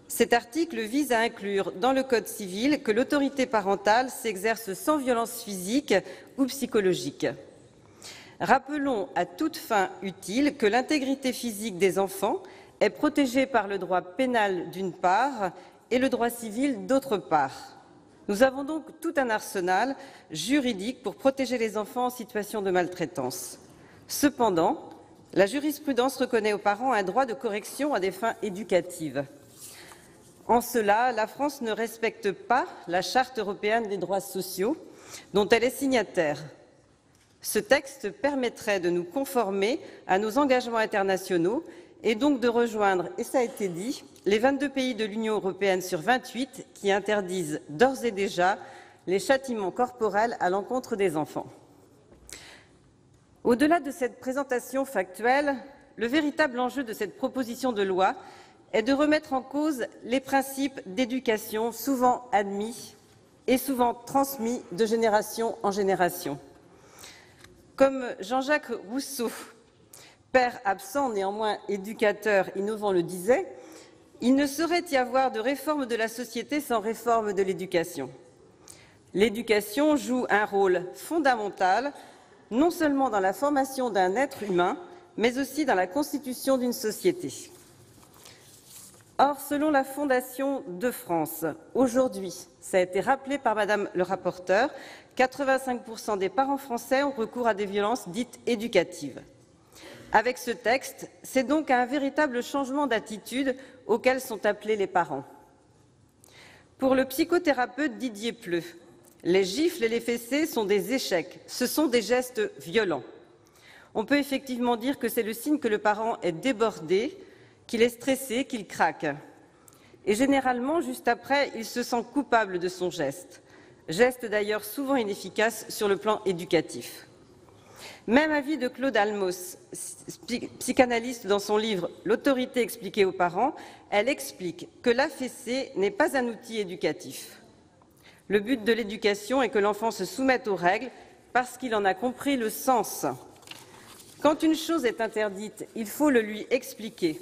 Cet article vise à inclure dans le Code civil que l'autorité parentale s'exerce sans violence physique ou psychologique. Rappelons à toute fin utile que l'intégrité physique des enfants est protégée par le droit pénal d'une part et le droit civil d'autre part. Nous avons donc tout un arsenal juridique pour protéger les enfants en situation de maltraitance. Cependant, la jurisprudence reconnaît aux parents un droit de correction à des fins éducatives. En cela, la France ne respecte pas la Charte européenne des droits sociaux, dont elle est signataire. Ce texte permettrait de nous conformer à nos engagements internationaux et donc de rejoindre, et ça a été dit, les 22 pays de l'Union européenne sur 28 qui interdisent d'ores et déjà les châtiments corporels à l'encontre des enfants. Au-delà de cette présentation factuelle, le véritable enjeu de cette proposition de loi est de remettre en cause les principes d'éducation souvent admis et souvent transmis de génération en génération. Comme Jean-Jacques Rousseau, père absent, néanmoins éducateur innovant, le disait, il ne saurait y avoir de réforme de la société sans réforme de l'éducation. L'éducation joue un rôle fondamental, non seulement dans la formation d'un être humain, mais aussi dans la constitution d'une société. Or, selon la Fondation de France, aujourd'hui, ça a été rappelé par Madame le rapporteur, 85% des parents français ont recours à des violences dites éducatives. Avec ce texte, c'est donc un véritable changement d'attitude auquel sont appelés les parents. Pour le psychothérapeute Didier Pleu, les gifles et les fessées sont des échecs, ce sont des gestes violents. On peut effectivement dire que c'est le signe que le parent est débordé, qu'il est stressé, qu'il craque. Et généralement, juste après, il se sent coupable de son geste. Geste d'ailleurs souvent inefficace sur le plan éducatif. Même avis de Claude Almos, psychanalyste dans son livre « L'autorité expliquée aux parents », elle explique que la fessée n'est pas un outil éducatif. Le but de l'éducation est que l'enfant se soumette aux règles parce qu'il en a compris le sens. Quand une chose est interdite, il faut le lui expliquer.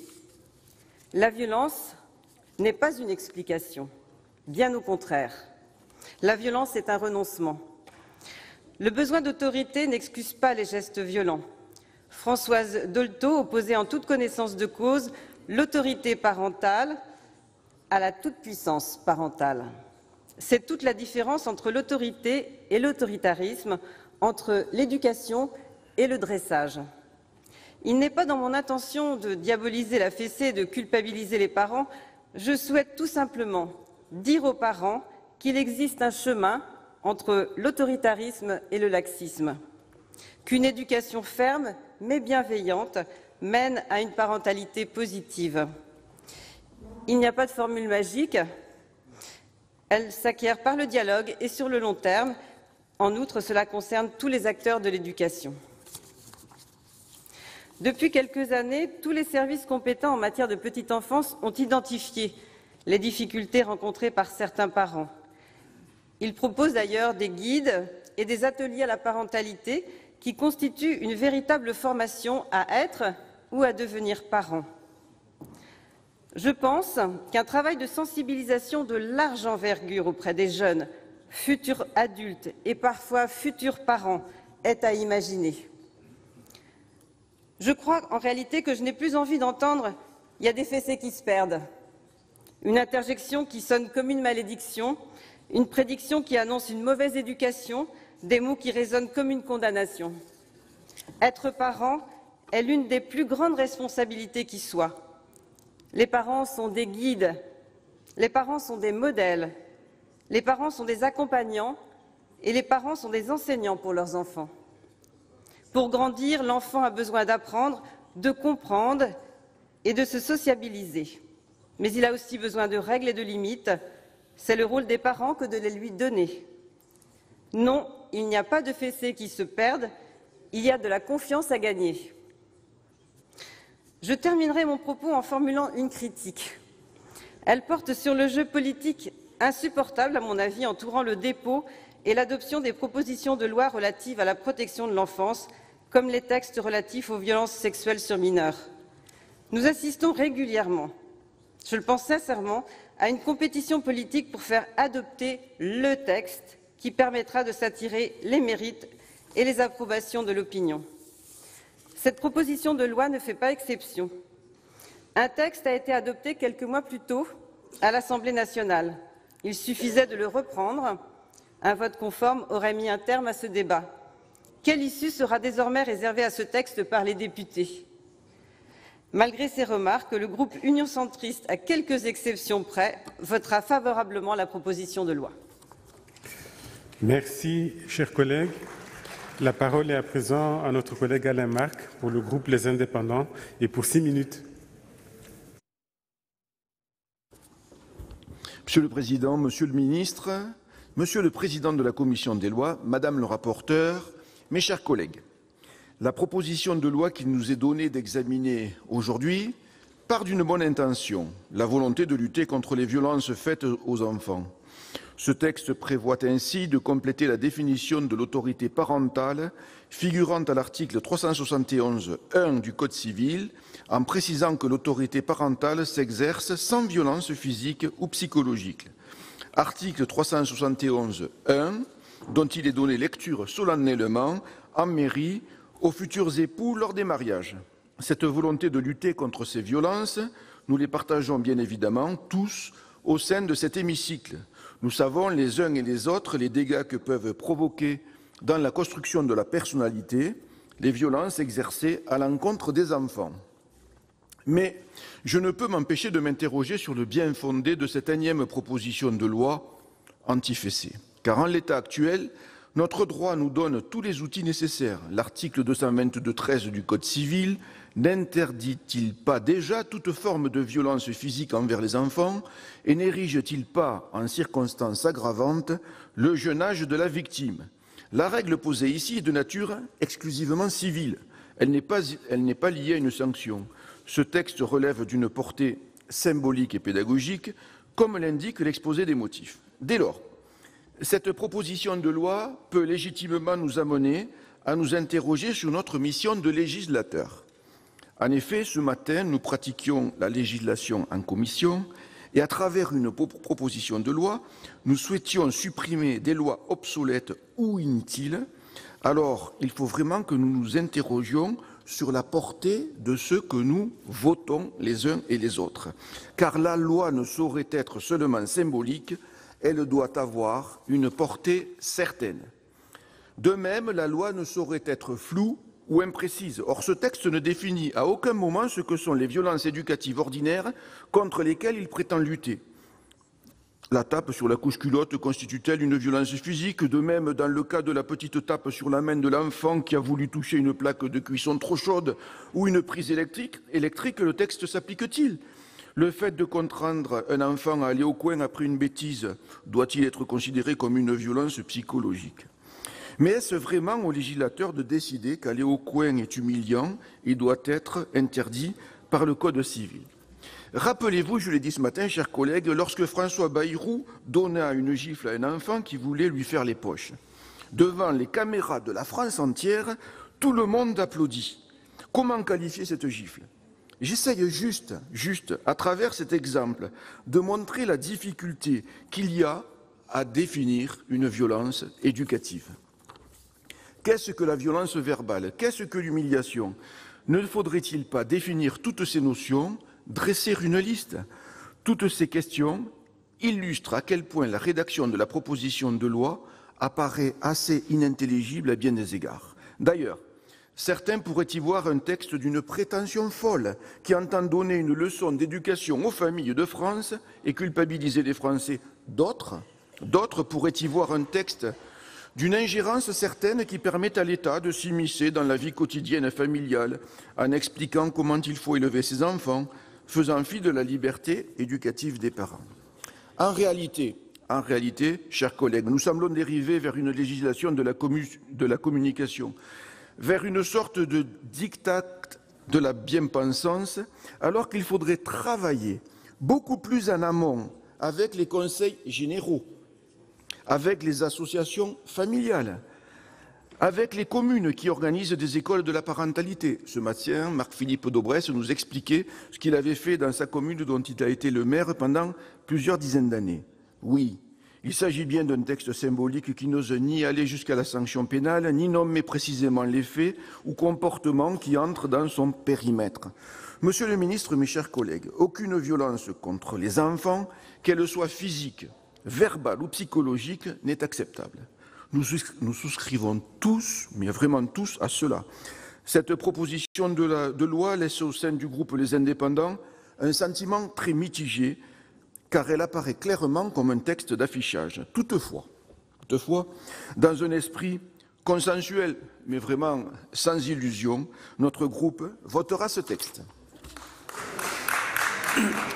La violence n'est pas une explication, bien au contraire. La violence est un renoncement. Le besoin d'autorité n'excuse pas les gestes violents. Françoise Dolto opposait en toute connaissance de cause l'autorité parentale à la toute-puissance parentale. C'est toute la différence entre l'autorité et l'autoritarisme, entre l'éducation et le dressage. Il n'est pas dans mon intention de diaboliser la fessée et de culpabiliser les parents. Je souhaite tout simplement dire aux parents qu'il existe un chemin entre l'autoritarisme et le laxisme, qu'une éducation ferme mais bienveillante mène à une parentalité positive. Il n'y a pas de formule magique, elle s'acquiert par le dialogue et sur le long terme. En outre, cela concerne tous les acteurs de l'éducation. Depuis quelques années, tous les services compétents en matière de petite enfance ont identifié les difficultés rencontrées par certains parents. Ils proposent d'ailleurs des guides et des ateliers à la parentalité qui constituent une véritable formation à être ou à devenir parent. Je pense qu'un travail de sensibilisation de large envergure auprès des jeunes, futurs adultes et parfois futurs parents est à imaginer. Je crois en réalité que je n'ai plus envie d'entendre « il y a des fessées qui se perdent », une interjection qui sonne comme une malédiction, une prédiction qui annonce une mauvaise éducation, des mots qui résonnent comme une condamnation. Être parent est l'une des plus grandes responsabilités qui soit. Les parents sont des guides, les parents sont des modèles, les parents sont des accompagnants et les parents sont des enseignants pour leurs enfants. Pour grandir, l'enfant a besoin d'apprendre, de comprendre et de se sociabiliser. Mais il a aussi besoin de règles et de limites. C'est le rôle des parents que de les lui donner. Non, il n'y a pas de fessées qui se perdent, il y a de la confiance à gagner. Je terminerai mon propos en formulant une critique. Elle porte sur le jeu politique insupportable, à mon avis, entourant le dépôt et l'adoption des propositions de loi relatives à la protection de l'enfance, comme les textes relatifs aux violences sexuelles sur mineurs. Nous assistons régulièrement, je le pense sincèrement, à une compétition politique pour faire adopter le texte qui permettra de s'attirer les mérites et les approbations de l'opinion. Cette proposition de loi ne fait pas exception. Un texte a été adopté quelques mois plus tôt à l'Assemblée nationale. Il suffisait de le reprendre. Un vote conforme aurait mis un terme à ce débat. Quelle issue sera désormais réservée à ce texte par les députés? Malgré ces remarques, le groupe Union centriste, à quelques exceptions près, votera favorablement la proposition de loi. Merci, chers collègues. La parole est à présent à notre collègue Alain Marc pour le groupe Les Indépendants et pour 6 minutes. Monsieur le Président, Monsieur le Ministre, Monsieur le Président de la Commission des lois, Madame le rapporteur, mes chers collègues, la proposition de loi qu'il nous est donné d'examiner aujourd'hui part d'une bonne intention, la volonté de lutter contre les violences faites aux enfants. Ce texte prévoit ainsi de compléter la définition de l'autorité parentale figurant à l'article 371-1 du Code civil en précisant que l'autorité parentale s'exerce sans violence physique ou psychologique. Article 371-1 dont il est donné lecture solennellement en mairie aux futurs époux lors des mariages. Cette volonté de lutter contre ces violences, nous les partageons bien évidemment tous au sein de cet hémicycle. Nous savons les uns et les autres les dégâts que peuvent provoquer dans la construction de la personnalité les violences exercées à l'encontre des enfants. Mais je ne peux m'empêcher de m'interroger sur le bien-fondé de cette énième proposition de loi anti-fessée. Car en l'état actuel, notre droit nous donne tous les outils nécessaires. L'article 222-13 du Code civil n'interdit-il pas déjà toute forme de violence physique envers les enfants et n'érige-t-il pas en circonstance aggravante le jeune âge de la victime? La règle posée ici est de nature exclusivement civile. Elle n'est pas liée à une sanction. Ce texte relève d'une portée symbolique et pédagogique, comme l'indique l'exposé des motifs. Dès lors, cette proposition de loi peut légitimement nous amener à nous interroger sur notre mission de législateur. En effet, ce matin, nous pratiquions la législation en commission et à travers une proposition de loi, nous souhaitions supprimer des lois obsolètes ou inutiles. Alors, il faut vraiment que nous nous interrogions sur la portée de ce que nous votons les uns et les autres. Car la loi ne saurait être seulement symbolique, elle doit avoir une portée certaine. De même, la loi ne saurait être floue ou imprécise. Or, ce texte ne définit à aucun moment ce que sont les violences éducatives ordinaires contre lesquelles il prétend lutter. La tape sur la couche-culotte constitue-t-elle une violence physique? De même, dans le cas de la petite tape sur la main de l'enfant qui a voulu toucher une plaque de cuisson trop chaude ou une prise électrique, le texte s'applique-t-il? Le fait de contraindre un enfant à aller au coin après une bêtise doit-il être considéré comme une violence psychologique? Mais est-ce vraiment au législateur de décider qu'aller au coin est humiliant et doit être interdit par le Code civil? Rappelez-vous, je l'ai dit ce matin, chers collègues, lorsque François Bayrou donna une gifle à un enfant qui voulait lui faire les poches. Devant les caméras de la France entière, tout le monde applaudit. Comment qualifier cette gifle? J'essaye juste, à travers cet exemple, de montrer la difficulté qu'il y a à définir une violence éducative. Qu'est-ce que la violence verbale? Qu'est-ce que l'humiliation? Ne faudrait-il pas définir toutes ces notions, dresser une liste? Toutes ces questions illustrent à quel point la rédaction de la proposition de loi apparaît assez inintelligible à bien des égards. D'ailleurs, certains pourraient y voir un texte d'une prétention folle qui entend donner une leçon d'éducation aux familles de France et culpabiliser les Français. D'autres pourraient y voir un texte d'une ingérence certaine qui permet à l'État de s'immiscer dans la vie quotidienne familiale en expliquant comment il faut élever ses enfants, faisant fi de la liberté éducative des parents. En réalité, chers collègues, nous semblons dériver vers une législation de la communication, vers une sorte de diktat de la bien-pensance, alors qu'il faudrait travailler beaucoup plus en amont avec les conseils généraux, avec les associations familiales, avec les communes qui organisent des écoles de la parentalité. Ce matin, Marc-Philippe Daubresse nous expliquait ce qu'il avait fait dans sa commune dont il a été le maire pendant plusieurs dizaines d'années. Oui, il s'agit bien d'un texte symbolique qui n'ose ni aller jusqu'à la sanction pénale, ni nommer précisément les faits ou comportements qui entrent dans son périmètre. Monsieur le ministre, mes chers collègues, aucune violence contre les enfants, qu'elle soit physique, verbale ou psychologique, n'est acceptable. Nous souscrivons tous, mais vraiment tous, à cela. Cette proposition de loi laisse au sein du groupe Les Indépendants un sentiment très mitigé, car elle apparaît clairement comme un texte d'affichage. Toutefois, dans un esprit consensuel, mais vraiment sans illusion, notre groupe votera ce texte.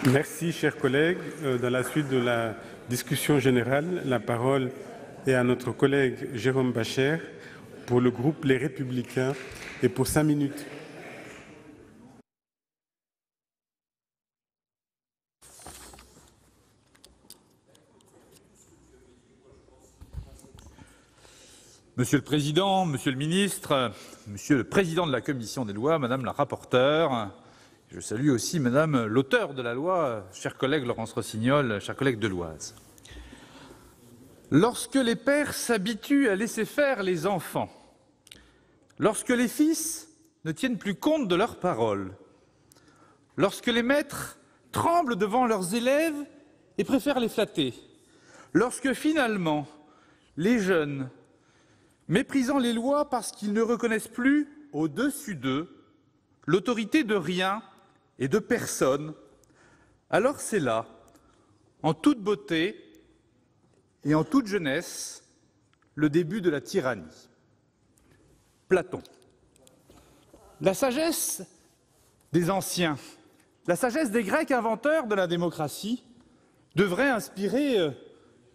Merci, chers collègues. Dans la suite de la discussion générale, la parole est à notre collègue Jérôme Bascher pour le groupe Les Républicains et pour 5 minutes. Monsieur le Président, Monsieur le Ministre, Monsieur le Président de la Commission des lois, Madame la rapporteure, je salue aussi Madame l'auteure de la loi, chère collègue Laurence Rossignol, chère collègue de l'Oise. Lorsque les pères s'habituent à laisser faire les enfants, lorsque les fils ne tiennent plus compte de leurs paroles, lorsque les maîtres tremblent devant leurs élèves et préfèrent les flatter, lorsque finalement les jeunes, méprisant les lois parce qu'ils ne reconnaissent plus au-dessus d'eux l'autorité de rien et de personne, alors c'est là, en toute beauté et en toute jeunesse, le début de la tyrannie. Platon. La sagesse des anciens, la sagesse des Grecs inventeurs de la démocratie devrait inspirer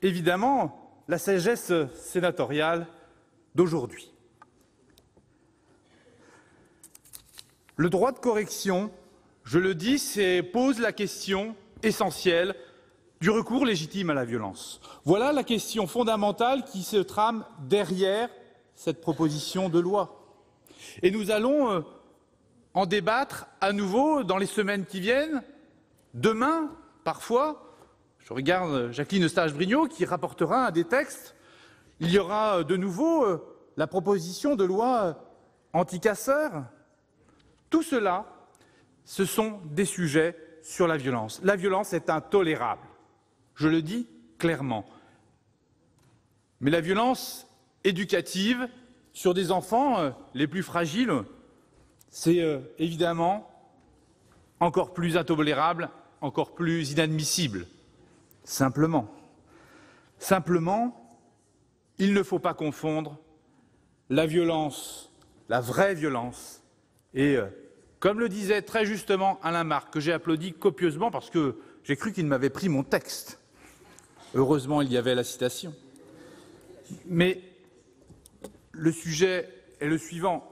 évidemment la sagesse sénatoriale d'aujourd'hui. Le droit de correction, je le dis, pose la question essentielle du recours légitime à la violence. Voilà la question fondamentale qui se trame derrière cette proposition de loi. Et nous allons en débattre à nouveau dans les semaines qui viennent, demain, parfois. Je regarde Jacqueline Eustache-Brinio qui rapportera un des textes. Il y aura de nouveau la proposition de loi anti-casseurs. Tout cela, ce sont des sujets sur la violence. La violence est intolérable, je le dis clairement. Mais la violence éducative sur des enfants les plus fragiles, c'est évidemment encore plus intolérable, encore plus inadmissible. Simplement, il ne faut pas confondre la violence, la vraie violence, et comme le disait très justement Alain Marc, que j'ai applaudi copieusement parce que j'ai cru qu'il m'avait pris mon texte. Heureusement, il y avait la citation. Mais le sujet est le suivant.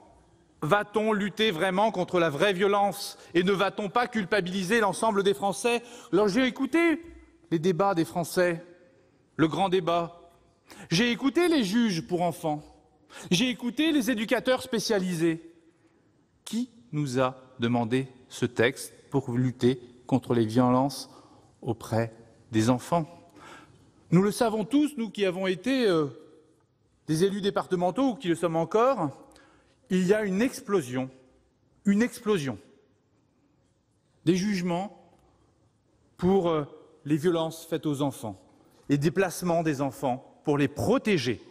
Va-t-on lutter vraiment contre la vraie violence et ne va-t-on pas culpabiliser l'ensemble des Français? Alors j'ai écouté les débats des Français, le grand débat. J'ai écouté les juges pour enfants. J'ai écouté les éducateurs spécialisés. Qui nous a demandé ce texte pour lutter contre les violences auprès des enfants? Nous le savons tous, nous qui avons été des élus départementaux ou qui le sommes encore, il y a une explosion des jugements pour les violences faites aux enfants et des placements des enfants pour les protéger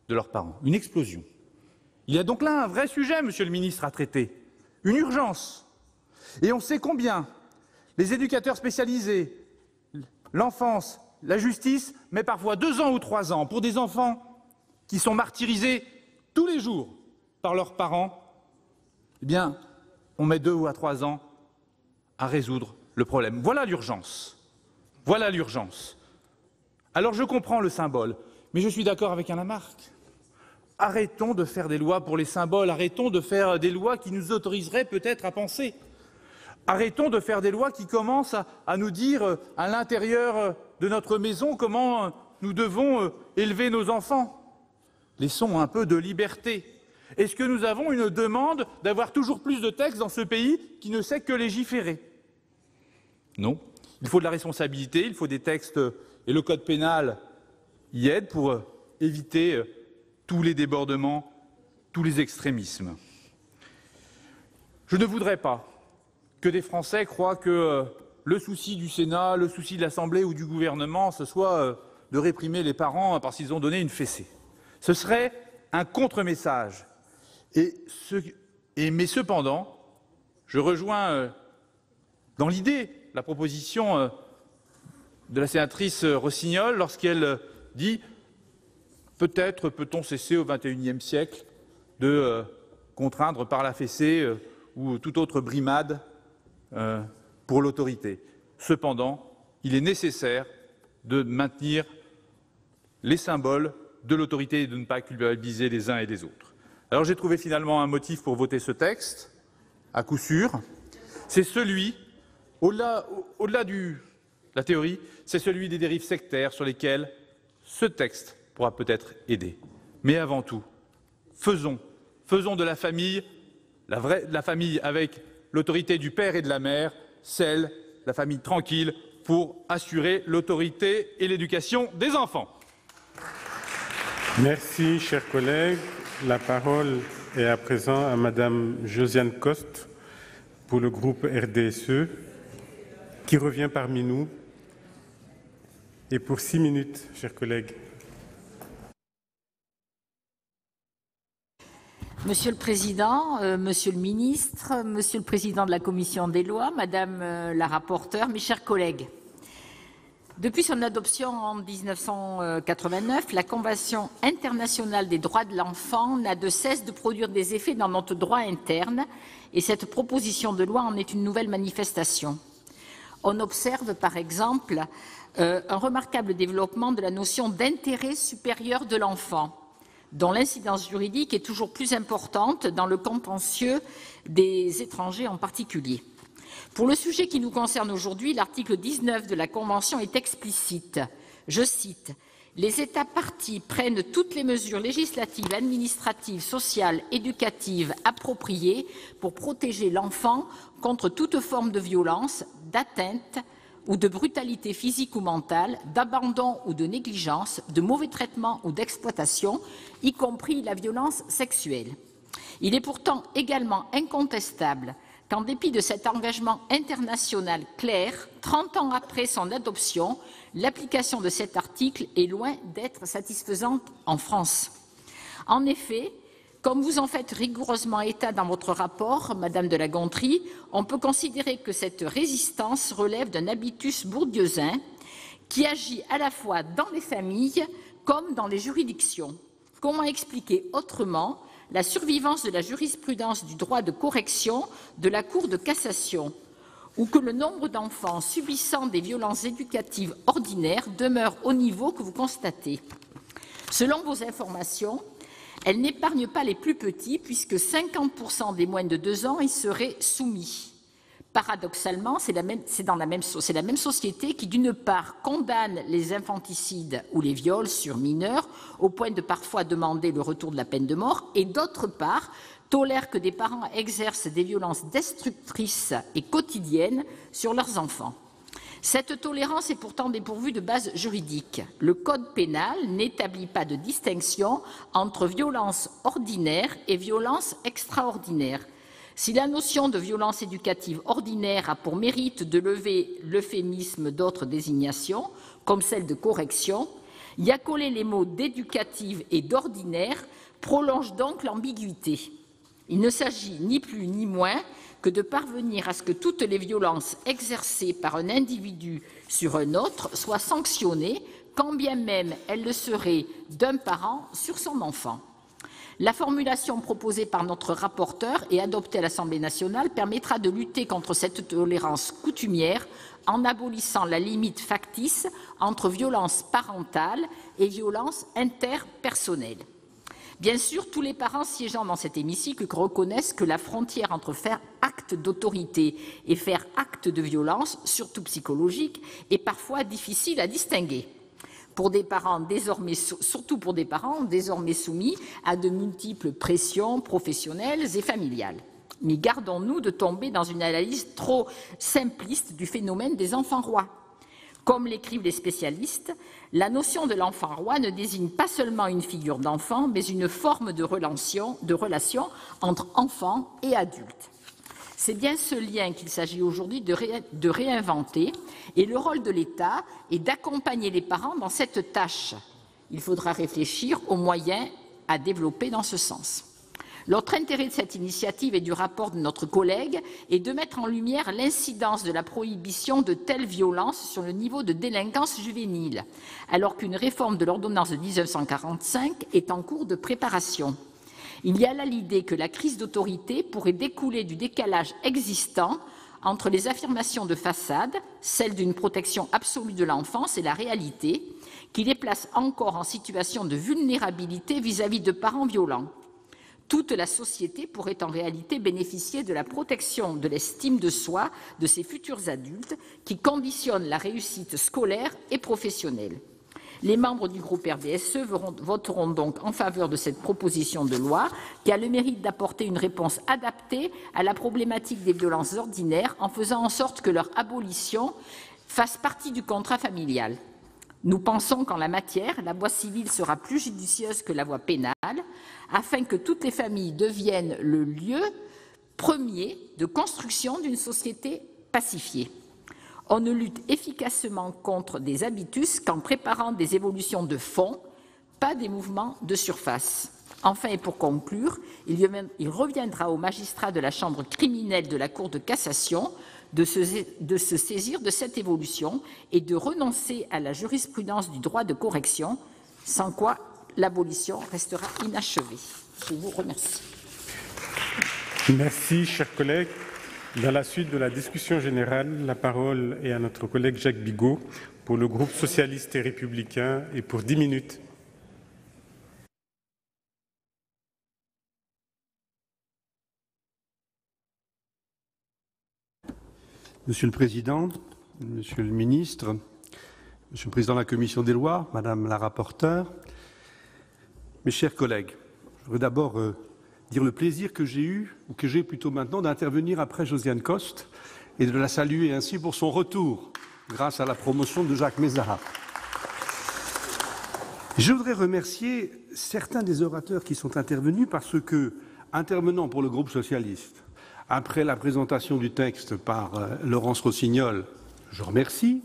de leurs parents. Une explosion. Il y a donc là un vrai sujet, Monsieur le Ministre, à traiter, une urgence. Et on sait combien les éducateurs spécialisés, l'enfance, la justice, met parfois 2 ans ou 3 ans pour des enfants qui sont martyrisés tous les jours par leurs parents. Eh bien, on met 2 ou 3 ans à résoudre le problème. Voilà l'urgence. Voilà l'urgence. Alors je comprends le symbole, mais je suis d'accord avec Alain Marc. Arrêtons de faire des lois pour les symboles, arrêtons de faire des lois qui nous autoriseraient peut-être à penser. Arrêtons de faire des lois qui commencent à nous dire à l'intérieur de notre maison comment nous devons élever nos enfants. Laissons un peu de liberté. Est-ce que nous avons une demande d'avoir toujours plus de textes dans ce pays qui ne sait que légiférer? Non. Il faut de la responsabilité, il faut des textes, et le code pénal y aide pour éviter tous les débordements, tous les extrémismes. Je ne voudrais pas que des Français croient que le souci du Sénat, le souci de l'Assemblée ou du gouvernement, ce soit de réprimer les parents parce qu'ils ont donné une fessée. Ce serait un contre-message. Mais cependant, je rejoins dans l'idée la proposition de la sénatrice Rossignol lorsqu'elle dit peut-être peut-on cesser au XXIe siècle de contraindre par la fessée ou toute autre brimade pour l'autorité. Cependant, il est nécessaire de maintenir les symboles de l'autorité et de ne pas culpabiliser les uns et les autres. Alors j'ai trouvé finalement un motif pour voter ce texte, à coup sûr. C'est celui, au-delà de la théorie, c'est celui des dérives sectaires sur lesquelles ce texte pourra peut-être aider. Mais avant tout, faisons de la famille, la famille avec l'autorité du père et de la mère, la famille tranquille pour assurer l'autorité et l'éducation des enfants. Merci, chers collègues. La parole est à présent à Madame Josiane Costes pour le groupe RDSE, qui revient parmi nous. Et pour 6 minutes, chers collègues. Monsieur le Président, Monsieur le Ministre, Monsieur le Président de la Commission des lois, Madame la rapporteure, mes chers collègues. Depuis son adoption en 1989, la Convention internationale des droits de l'enfant n'a de cesse de produire des effets dans notre droit interne et cette proposition de loi en est une nouvelle manifestation. On observe par exemple un remarquable développement de la notion d'intérêt supérieur de l'enfant, dont l'incidence juridique est toujours plus importante dans le contentieux des étrangers en particulier. Pour le sujet qui nous concerne aujourd'hui, l'article 19 de la Convention est explicite. Je cite « Les États parties prennent toutes les mesures législatives, administratives, sociales, éducatives appropriées pour protéger l'enfant contre toute forme de violence, d'atteinte ou de brutalité physique ou mentale, d'abandon ou de négligence, de mauvais traitement ou d'exploitation, y compris la violence sexuelle. » Il est pourtant également incontestable qu'en dépit de cet engagement international clair, 30 ans après son adoption, l'application de cet article est loin d'être satisfaisante en France. En effet, comme vous en faites rigoureusement état dans votre rapport, Madame de La Gontrie, on peut considérer que cette résistance relève d'un habitus bourdieusin qui agit à la fois dans les familles comme dans les juridictions. Comment expliquer autrement la survivance de la jurisprudence du droit de correction de la Cour de cassation, ou que le nombre d'enfants subissant des violences éducatives ordinaires demeure au niveau que vous constatez? Selon vos informations, elle n'épargne pas les plus petits, puisque 50% des moins de 2 ans y seraient soumis. Paradoxalement, c'est la même société qui, d'une part, condamne les infanticides ou les viols sur mineurs, au point de parfois demander le retour de la peine de mort, et d'autre part, tolère que des parents exercent des violences destructrices et quotidiennes sur leurs enfants. Cette tolérance est pourtant dépourvue de base juridique. Le Code pénal n'établit pas de distinction entre violence ordinaire et violence extraordinaire. Si la notion de violence éducative ordinaire a pour mérite de lever l'euphémisme d'autres désignations, comme celle de correction, y accoler les mots d'éducative et d'ordinaire prolonge donc l'ambiguïté. Il ne s'agit ni plus ni moins que de parvenir à ce que toutes les violences exercées par un individu sur un autre soient sanctionnées, quand bien même elles le seraient d'un parent sur son enfant. La formulation proposée par notre rapporteur et adoptée à l'Assemblée nationale permettra de lutter contre cette tolérance coutumière en abolissant la limite factice entre violence parentale et violence interpersonnelle. Bien sûr, tous les parents siégeant dans cet hémicycle reconnaissent que la frontière entre faire acte d'autorité et faire acte de violence, surtout psychologique, est parfois difficile à distinguer. Surtout pour des parents désormais soumis à de multiples pressions professionnelles et familiales. Mais gardons-nous de tomber dans une analyse trop simpliste du phénomène des enfants rois. Comme l'écrivent les spécialistes, la notion de l'enfant roi ne désigne pas seulement une figure d'enfant, mais une forme de relation entre enfants et adultes. C'est bien ce lien qu'il s'agit aujourd'hui de réinventer, et le rôle de l'État est d'accompagner les parents dans cette tâche. Il faudra réfléchir aux moyens à développer dans ce sens. L'autre intérêt de cette initiative et du rapport de notre collègue est de mettre en lumière l'incidence de la prohibition de telles violences sur le niveau de délinquance juvénile, alors qu'une réforme de l'ordonnance de 1945 est en cours de préparation. Il y a là l'idée que la crise d'autorité pourrait découler du décalage existant entre les affirmations de façade, celle d'une protection absolue de l'enfance, et la réalité, qui les place encore en situation de vulnérabilité vis-à-vis de parents violents. Toute la société pourrait en réalité bénéficier de la protection de l'estime de soi de ces futurs adultes qui conditionnent la réussite scolaire et professionnelle. Les membres du groupe RDSE voteront donc en faveur de cette proposition de loi qui a le mérite d'apporter une réponse adaptée à la problématique des violences ordinaires en faisant en sorte que leur abolition fasse partie du contrat familial. Nous pensons qu'en la matière, la voie civile sera plus judicieuse que la voie pénale, afin que toutes les familles deviennent le lieu premier de construction d'une société pacifiée. On ne lutte efficacement contre des habitus qu'en préparant des évolutions de fond, pas des mouvements de surface. Enfin, et pour conclure, il reviendra aux magistrats de la chambre criminelle de la Cour de cassation de se saisir de cette évolution et de renoncer à la jurisprudence du droit de correction, sans quoi l'abolition restera inachevée. Je vous remercie. Merci, chers collègues. Dans la suite de la discussion générale, la parole est à notre collègue Jacques Bigot pour le groupe socialiste et républicain et pour 10 minutes. Monsieur le Président, Monsieur le Ministre, Monsieur le Président de la Commission des lois, Madame la rapporteure, mes chers collègues, je voudrais d'abord dire le plaisir que j'ai eu, ou que j'ai plutôt maintenant, d'intervenir après Josiane Costes et de la saluer ainsi pour son retour, grâce à la promotion de Jacques Mézard. Je voudrais remercier certains des orateurs qui sont intervenus parce que, intervenant pour le groupe socialiste, après la présentation du texte par Laurence Rossignol, je remercie.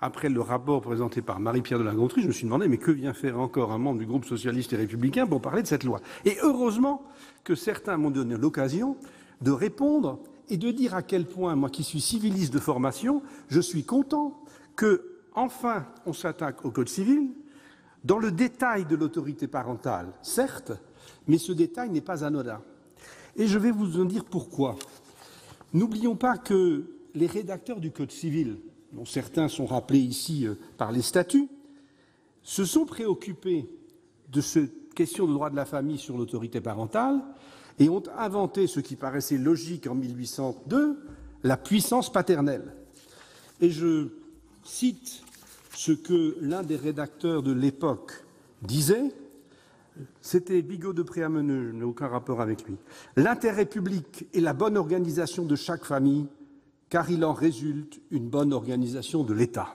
Après le rapport présenté par Marie-Pierre de La Gontrie, je me suis demandé mais que vient faire encore un membre du groupe socialiste et républicain pour parler de cette loi. Et heureusement que certains m'ont donné l'occasion de répondre et de dire à quel point, moi qui suis civiliste de formation, je suis content que, enfin, on s'attaque au Code civil, dans le détail de l'autorité parentale, certes, mais ce détail n'est pas anodin. Et je vais vous en dire pourquoi. N'oublions pas que les rédacteurs du Code civil, dont certains sont rappelés ici par les statuts, se sont préoccupés de cette question de droit de la famille sur l'autorité parentale et ont inventé ce qui paraissait logique en 1802, la puissance paternelle. Et je cite ce que l'un des rédacteurs de l'époque disait. C'était Bigot de Préameneux, je n'ai aucun rapport avec lui. L'intérêt public est la bonne organisation de chaque famille, car il en résulte une bonne organisation de l'État.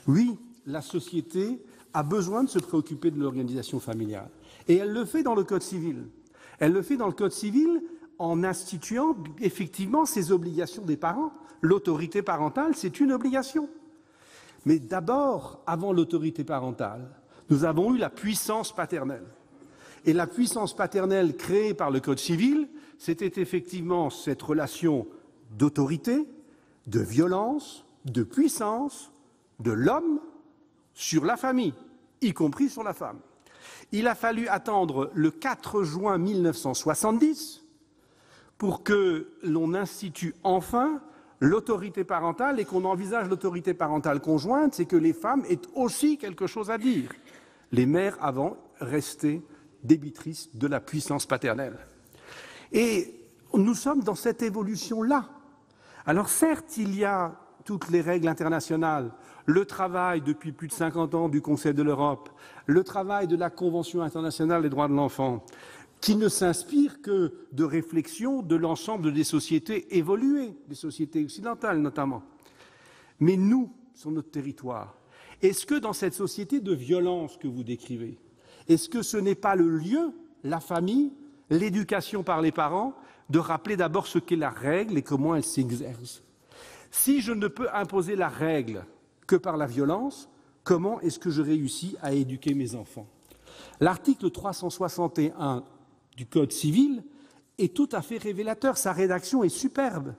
Oui, la société a besoin de se préoccuper de l'organisation familiale. Et elle le fait dans le Code civil. Elle le fait dans le Code civil en instituant effectivement ces obligations des parents. L'autorité parentale, c'est une obligation. Mais d'abord, avant l'autorité parentale, nous avons eu la puissance paternelle. Et la puissance paternelle créée par le Code civil, c'était effectivement cette relation d'autorité, de violence, de puissance de l'homme sur la famille, y compris sur la femme. Il a fallu attendre le 4 juin 1970 pour que l'on institue enfin l'autorité parentale et qu'on envisage l'autorité parentale conjointe, c'est que les femmes aient aussi quelque chose à dire. Les mères avant restaient débitrices de la puissance paternelle. Et nous sommes dans cette évolution-là. Alors certes, il y a toutes les règles internationales, le travail depuis plus de 50 ans du Conseil de l'Europe, le travail de la Convention internationale des droits de l'enfant, qui ne s'inspire que de réflexions de l'ensemble des sociétés évoluées, des sociétés occidentales notamment. Mais nous, sur notre territoire, est-ce que dans cette société de violence que vous décrivez, est-ce que ce n'est pas le lieu, la famille, l'éducation par les parents, de rappeler d'abord ce qu'est la règle et comment elle s'exerce? Si je ne peux imposer la règle que par la violence, comment est-ce que je réussis à éduquer mes enfants? L'article 361 du Code civil est tout à fait révélateur. Sa rédaction est superbe.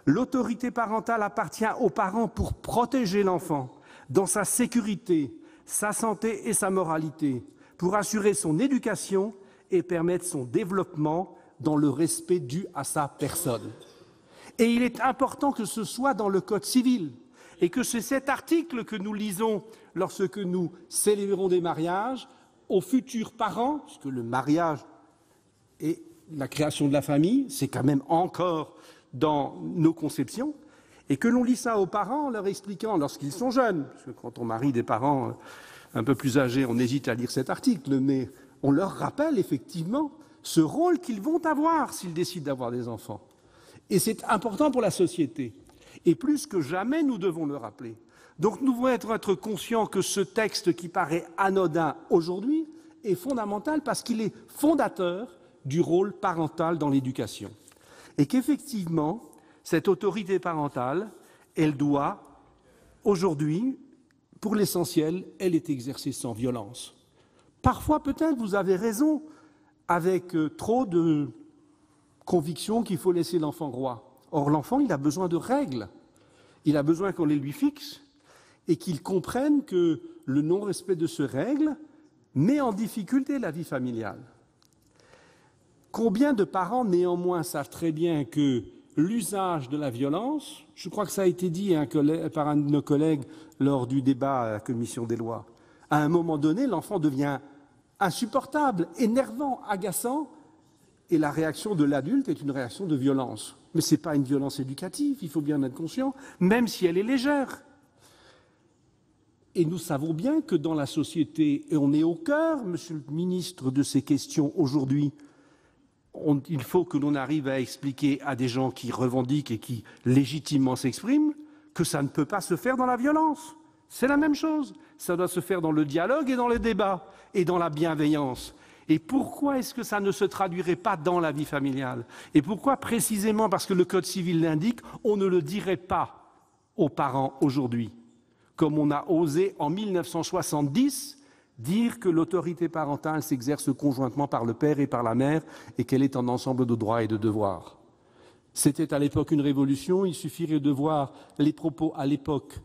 L'autorité parentale appartient aux parents pour protéger l'enfant dans sa sécurité, sa santé et sa moralité, pour assurer son éducation et permettre son développement dans le respect dû à sa personne. Et il est important que ce soit dans le Code civil et que c'est cet article que nous lisons lorsque nous célébrons des mariages aux futurs parents, puisque le mariage et la création de la famille, c'est quand même encore dans nos conceptions, et que l'on lit ça aux parents en leur expliquant, lorsqu'ils sont jeunes, parce que quand on marie des parents un peu plus âgés, on hésite à lire cet article, mais on leur rappelle effectivement ce rôle qu'ils vont avoir s'ils décident d'avoir des enfants. Et c'est important pour la société. Et plus que jamais, nous devons le rappeler. Donc nous devons être conscients que ce texte qui paraît anodin aujourd'hui est fondamental parce qu'il est fondateur du rôle parental dans l'éducation. Et qu'effectivement, cette autorité parentale, elle doit, aujourd'hui, pour l'essentiel, elle est exercée sans violence. Parfois, peut-être, vous avez raison, avec trop de conviction qu'il faut laisser l'enfant roi. Or, l'enfant, il a besoin de règles. Il a besoin qu'on les lui fixe et qu'il comprenne que le non-respect de ces règles met en difficulté la vie familiale. Combien de parents, néanmoins, savent très bien que l'usage de la violence, je crois que ça a été dit par un de nos collègues lors du débat à la commission des lois, à un moment donné, l'enfant devient insupportable, énervant, agaçant, et la réaction de l'adulte est une réaction de violence. Mais ce n'est pas une violence éducative, il faut bien en être conscient, même si elle est légère. Et nous savons bien que dans la société, et on est au cœur, Monsieur le ministre, de ces questions aujourd'hui, il faut que l'on arrive à expliquer à des gens qui revendiquent et qui légitimement s'expriment que ça ne peut pas se faire dans la violence. C'est la même chose. Ça doit se faire dans le dialogue et dans le débat et dans la bienveillance. Et pourquoi est-ce que ça ne se traduirait pas dans la vie familiale? Et pourquoi précisément parce que le Code civil l'indique, on ne le dirait pas aux parents aujourd'hui, comme on a osé en 1970 dire que l'autorité parentale s'exerce conjointement par le père et par la mère et qu'elle est un ensemble de droits et de devoirs. C'était à l'époque une révolution, il suffirait de voir les propos à l'époque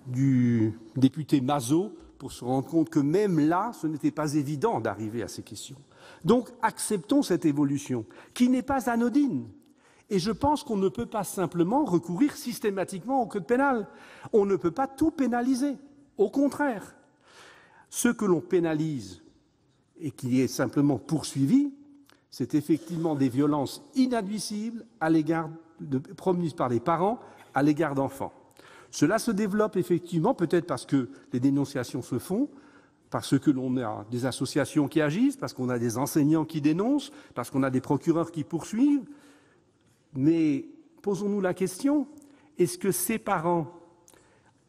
du député Mazot pour se rendre compte que même là, ce n'était pas évident d'arriver à ces questions. Donc, acceptons cette évolution, qui n'est pas anodine. Et je pense qu'on ne peut pas simplement recourir systématiquement au code pénal. On ne peut pas tout pénaliser. Au contraire, ce que l'on pénalise et qui est simplement poursuivi, c'est effectivement des violences inadmissibles à l'égard promises par les parents à l'égard d'enfants. Cela se développe effectivement, peut-être parce que les dénonciations se font, parce que l'on a des associations qui agissent, parce qu'on a des enseignants qui dénoncent, parce qu'on a des procureurs qui poursuivent. Mais posons-nous la question, est-ce que ces parents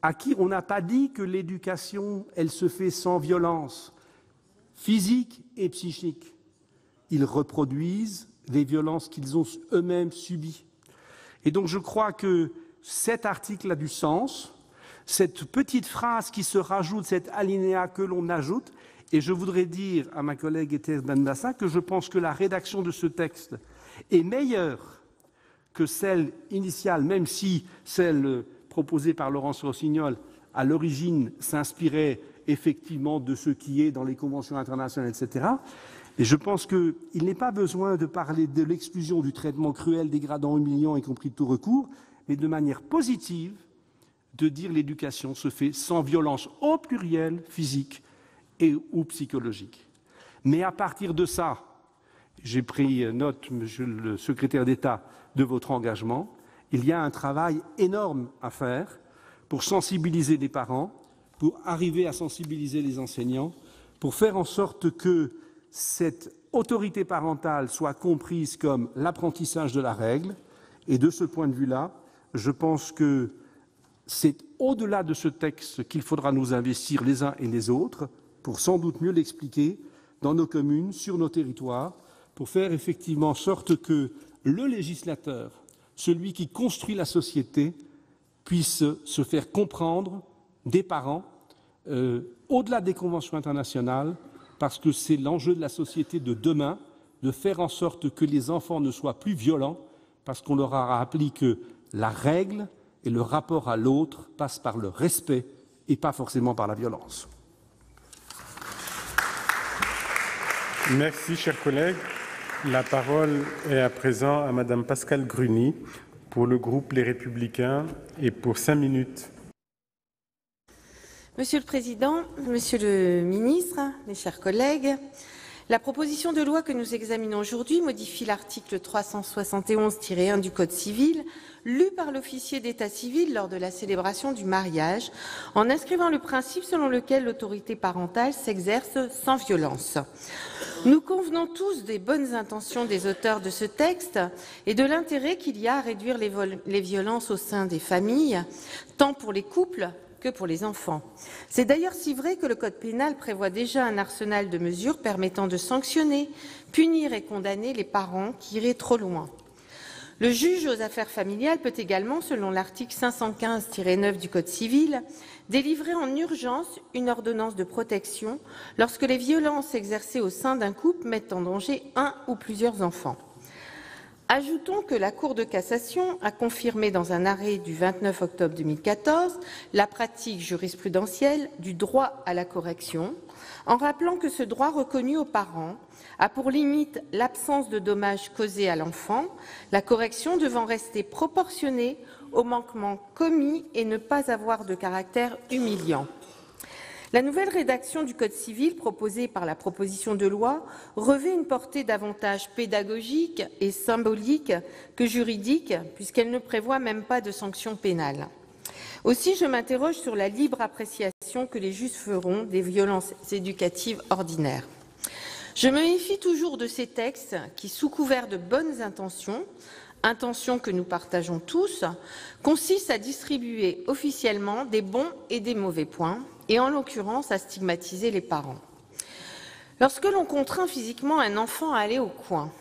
à qui on n'a pas dit que l'éducation, elle se fait sans violence physique et psychique, ils reproduisent les violences qu'ils ont eux-mêmes subies. Et donc je crois que cet article a du sens, cette petite phrase qui se rajoute, cet alinéa que l'on ajoute, et je voudrais dire à ma collègue Esther Benbassa que je pense que la rédaction de ce texte est meilleure que celle initiale, même si celle proposée par Laurence Rossignol, à l'origine, s'inspirait effectivement de ce qui est dans les conventions internationales, etc. Et je pense qu'il n'est pas besoin de parler de l'exclusion du traitement cruel, dégradant, humiliant, y compris de tout recours, mais de manière positive, de dire l'éducation se fait sans violence au pluriel, physique et ou psychologique. Mais à partir de ça, j'ai pris note, Monsieur le secrétaire d'État, de votre engagement. Il y a un travail énorme à faire pour sensibiliser les parents, pour arriver à sensibiliser les enseignants, pour faire en sorte que cette autorité parentale soit comprise comme l'apprentissage de la règle. Et de ce point de vue-là, je pense que c'est au-delà de ce texte qu'il faudra nous investir les uns et les autres pour sans doute mieux l'expliquer dans nos communes, sur nos territoires, pour faire effectivement en sorte que le législateur, celui qui construit la société, puisse se faire comprendre des parents, au-delà des conventions internationales, parce que c'est l'enjeu de la société de demain, de faire en sorte que les enfants ne soient plus violents, parce qu'on leur aura appris que la règle et le rapport à l'autre passent par le respect et pas forcément par la violence. Merci, chers collègues. La parole est à présent à Madame Pascale Gruny pour le groupe Les Républicains et pour 5 minutes. Monsieur le Président, Monsieur le Ministre, mes chers collègues, la proposition de loi que nous examinons aujourd'hui modifie l'article 371-1 du Code civil, lu par l'officier d'état civil lors de la célébration du mariage, en inscrivant le principe selon lequel l'autorité parentale s'exerce sans violence. Nous convenons tous des bonnes intentions des auteurs de ce texte et de l'intérêt qu'il y a à réduire les violences au sein des familles, tant pour les couples que pour les enfants. C'est d'ailleurs si vrai que le Code pénal prévoit déjà un arsenal de mesures permettant de sanctionner, punir et condamner les parents qui iraient trop loin. Le juge aux affaires familiales peut également, selon l'article 515-9 du Code civil, délivrer en urgence une ordonnance de protection lorsque les violences exercées au sein d'un couple mettent en danger un ou plusieurs enfants. Ajoutons que la Cour de cassation a confirmé dans un arrêt du 29 octobre 2014 la pratique jurisprudentielle du droit à la correction, en rappelant que ce droit reconnu aux parents a pour limite l'absence de dommages causés à l'enfant, la correction devant rester proportionnée aux manquements commis et ne pas avoir de caractère humiliant. La nouvelle rédaction du Code civil proposée par la proposition de loi revêt une portée davantage pédagogique et symbolique que juridique, puisqu'elle ne prévoit même pas de sanctions pénales. Aussi, je m'interroge sur la libre appréciation que les juges feront des violences éducatives ordinaires. Je me méfie toujours de ces textes qui, sous couvert de bonnes intentions que nous partageons tous, consistent à distribuer officiellement des bons et des mauvais points, et en l'occurrence à stigmatiser les parents. Lorsque l'on contraint physiquement un enfant à aller au coin,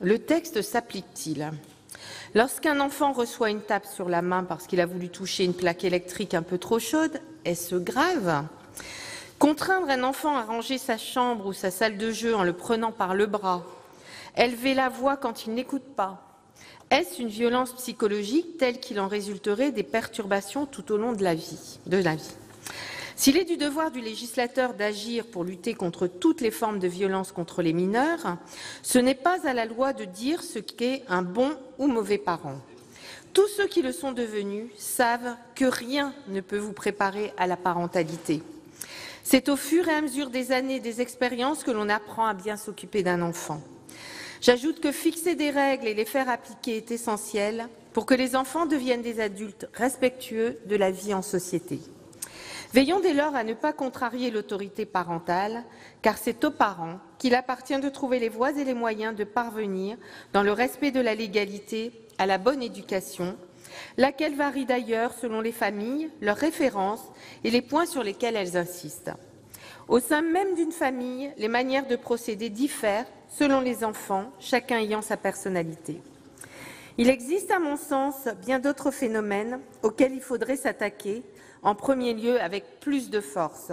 le texte s'applique-t-il? Lorsqu'un enfant reçoit une tape sur la main parce qu'il a voulu toucher une plaque électrique un peu trop chaude, est-ce grave? Contraindre un enfant à ranger sa chambre ou sa salle de jeu en le prenant par le bras, élever la voix quand il n'écoute pas, est-ce une violence psychologique telle qu'il en résulterait des perturbations tout au long de la vie? S'il est du devoir du législateur d'agir pour lutter contre toutes les formes de violence contre les mineurs, ce n'est pas à la loi de dire ce qu'est un bon ou mauvais parent. Tous ceux qui le sont devenus savent que rien ne peut vous préparer à la parentalité. C'est au fur et à mesure des années et des expériences que l'on apprend à bien s'occuper d'un enfant. J'ajoute que fixer des règles et les faire appliquer est essentiel pour que les enfants deviennent des adultes respectueux de la vie en société. Veillons dès lors à ne pas contrarier l'autorité parentale, car c'est aux parents qu'il appartient de trouver les voies et les moyens de parvenir, dans le respect de la légalité, à la bonne éducation, laquelle varie d'ailleurs selon les familles, leurs références et les points sur lesquels elles insistent. Au sein même d'une famille, les manières de procéder diffèrent selon les enfants, chacun ayant sa personnalité. Il existe, à mon sens, bien d'autres phénomènes auxquels il faudrait s'attaquer, en premier lieu avec plus de force.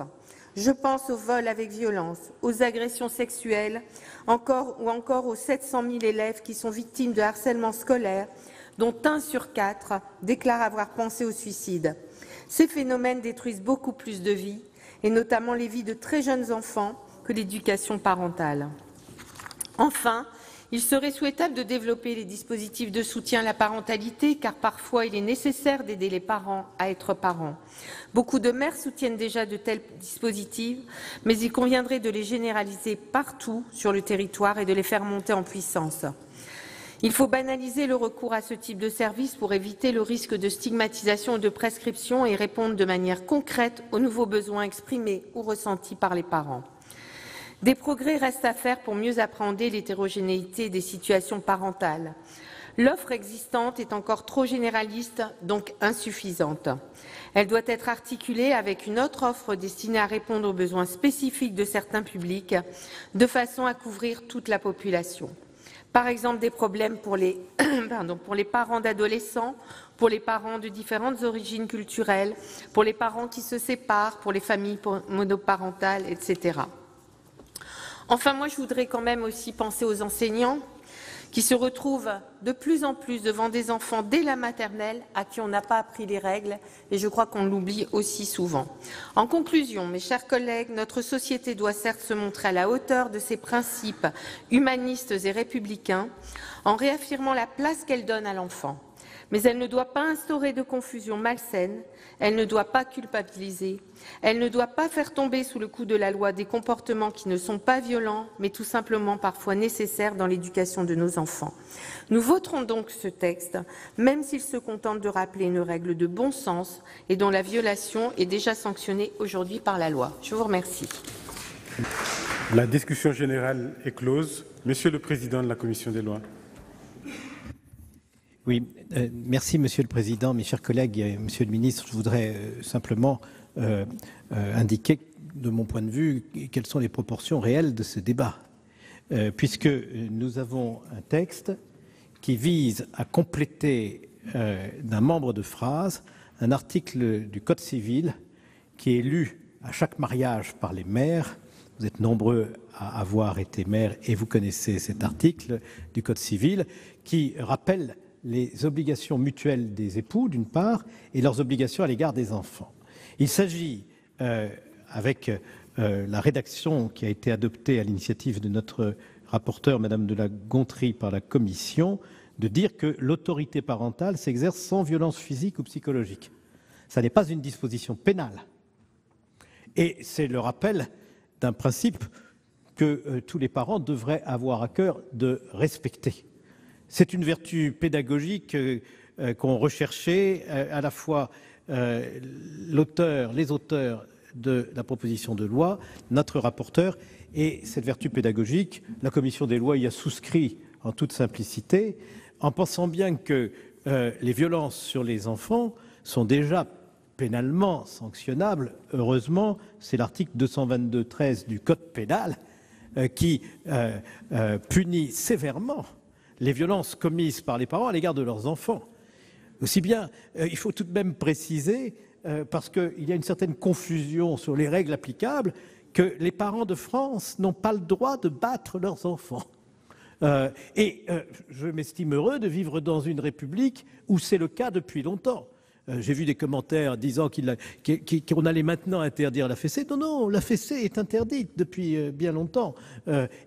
Je pense aux vols avec violence, aux agressions sexuelles, ou encore aux 700 000 élèves qui sont victimes de harcèlement scolaire, dont 1 sur 4 déclare avoir pensé au suicide. Ces phénomènes détruisent beaucoup plus de vies, et notamment les vies de très jeunes enfants, que l'éducation parentale. Enfin, il serait souhaitable de développer les dispositifs de soutien à la parentalité, car parfois il est nécessaire d'aider les parents à être parents. Beaucoup de mères soutiennent déjà de tels dispositifs, mais il conviendrait de les généraliser partout sur le territoire et de les faire monter en puissance. Il faut banaliser le recours à ce type de service pour éviter le risque de stigmatisation ou de prescription et répondre de manière concrète aux nouveaux besoins exprimés ou ressentis par les parents. Des progrès restent à faire pour mieux appréhender l'hétérogénéité des situations parentales. L'offre existante est encore trop généraliste, donc insuffisante. Elle doit être articulée avec une autre offre destinée à répondre aux besoins spécifiques de certains publics, de façon à couvrir toute la population. Par exemple, des problèmes pour les parents d'adolescents, pour les parents de différentes origines culturelles, pour les parents qui se séparent, pour les familles monoparentales, etc. Enfin, moi, je voudrais quand même aussi penser aux enseignants qui se retrouvent de plus en plus devant des enfants dès la maternelle à qui on n'a pas appris les règles, et je crois qu'on l'oublie aussi souvent. En conclusion, mes chers collègues, notre société doit certes se montrer à la hauteur de ses principes humanistes et républicains en réaffirmant la place qu'elle donne à l'enfant. Mais elle ne doit pas instaurer de confusion malsaine, elle ne doit pas culpabiliser, elle ne doit pas faire tomber sous le coup de la loi des comportements qui ne sont pas violents, mais tout simplement parfois nécessaires dans l'éducation de nos enfants. Nous voterons donc ce texte, même s'il se contente de rappeler une règle de bon sens et dont la violation est déjà sanctionnée aujourd'hui par la loi. Je vous remercie. La discussion générale est close. Monsieur le Président de la Commission des lois. Oui, merci Monsieur le Président, mes chers collègues, Monsieur le Ministre. Je voudrais simplement indiquer, de mon point de vue, quelles sont les proportions réelles de ce débat, puisque nous avons un texte qui vise à compléter d'un membre de phrase un article du Code civil qui est lu à chaque mariage par les maires. Vous êtes nombreux à avoir été maire et vous connaissez cet article du Code civil qui rappelle les obligations mutuelles des époux, d'une part, et leurs obligations à l'égard des enfants. Il s'agit, avec la rédaction qui a été adoptée à l'initiative de notre rapporteure, Madame de la Gontrie, par la Commission, de dire que l'autorité parentale s'exerce sans violence physique ou psychologique. Ça n'est pas une disposition pénale. Et c'est le rappel d'un principe que tous les parents devraient avoir à cœur de respecter. C'est une vertu pédagogique qu'ont recherché à la fois les auteurs de la proposition de loi, notre rapporteur, et cette vertu pédagogique, la commission des lois y a souscrit en toute simplicité, en pensant bien que les violences sur les enfants sont déjà pénalement sanctionnables. Heureusement, c'est l'article 222-13 du Code pénal qui punit sévèrement les violences commises par les parents à l'égard de leurs enfants. Aussi bien, il faut tout de même préciser, parce qu'il y a une certaine confusion sur les règles applicables, que les parents de France n'ont pas le droit de battre leurs enfants. Je m'estime heureux de vivre dans une république où c'est le cas depuis longtemps. J'ai vu des commentaires disant qu'on allait maintenant interdire la fessée. Non, non, la fessée est interdite depuis bien longtemps.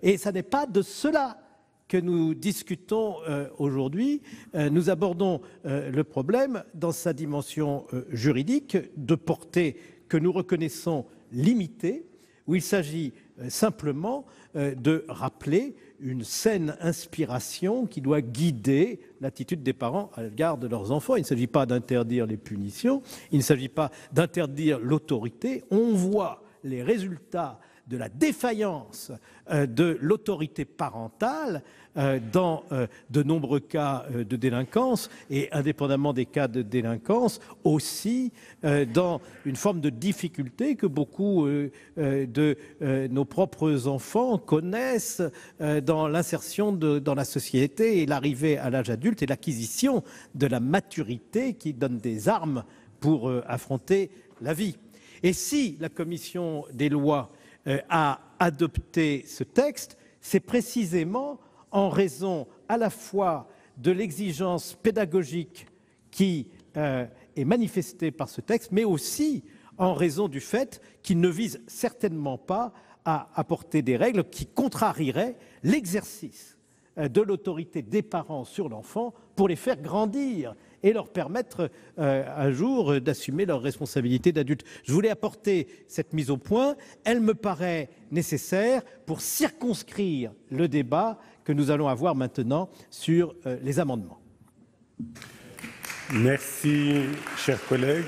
Et ça n'est pas de cela que nous discutons aujourd'hui. Nous abordons le problème dans sa dimension juridique, de portée que nous reconnaissons limitée, où il s'agit simplement de rappeler une saine inspiration qui doit guider l'attitude des parents à l'égard de leurs enfants. Il ne s'agit pas d'interdire les punitions, il ne s'agit pas d'interdire l'autorité. On voit les résultats de la défaillance de l'autorité parentale dans de nombreux cas de délinquance et, indépendamment des cas de délinquance, aussi dans une forme de difficulté que beaucoup de nos propres enfants connaissent dans l'insertion dans la société et l'arrivée à l'âge adulte et l'acquisition de la maturité qui donne des armes pour affronter la vie. Et si la commission des lois a adopté ce texte, c'est précisément en raison à la fois de l'exigence pédagogique qui est manifestée par ce texte, mais aussi en raison du fait qu'il ne vise certainement pas à apporter des règles qui contrarieraient l'exercice de l'autorité des parents sur l'enfant pour les faire grandir et leur permettre un jour d'assumer leurs responsabilités d'adultes. Je voulais apporter cette mise au point. Elle me paraît nécessaire pour circonscrire le débat que nous allons avoir maintenant sur les amendements. Merci, chers collègues.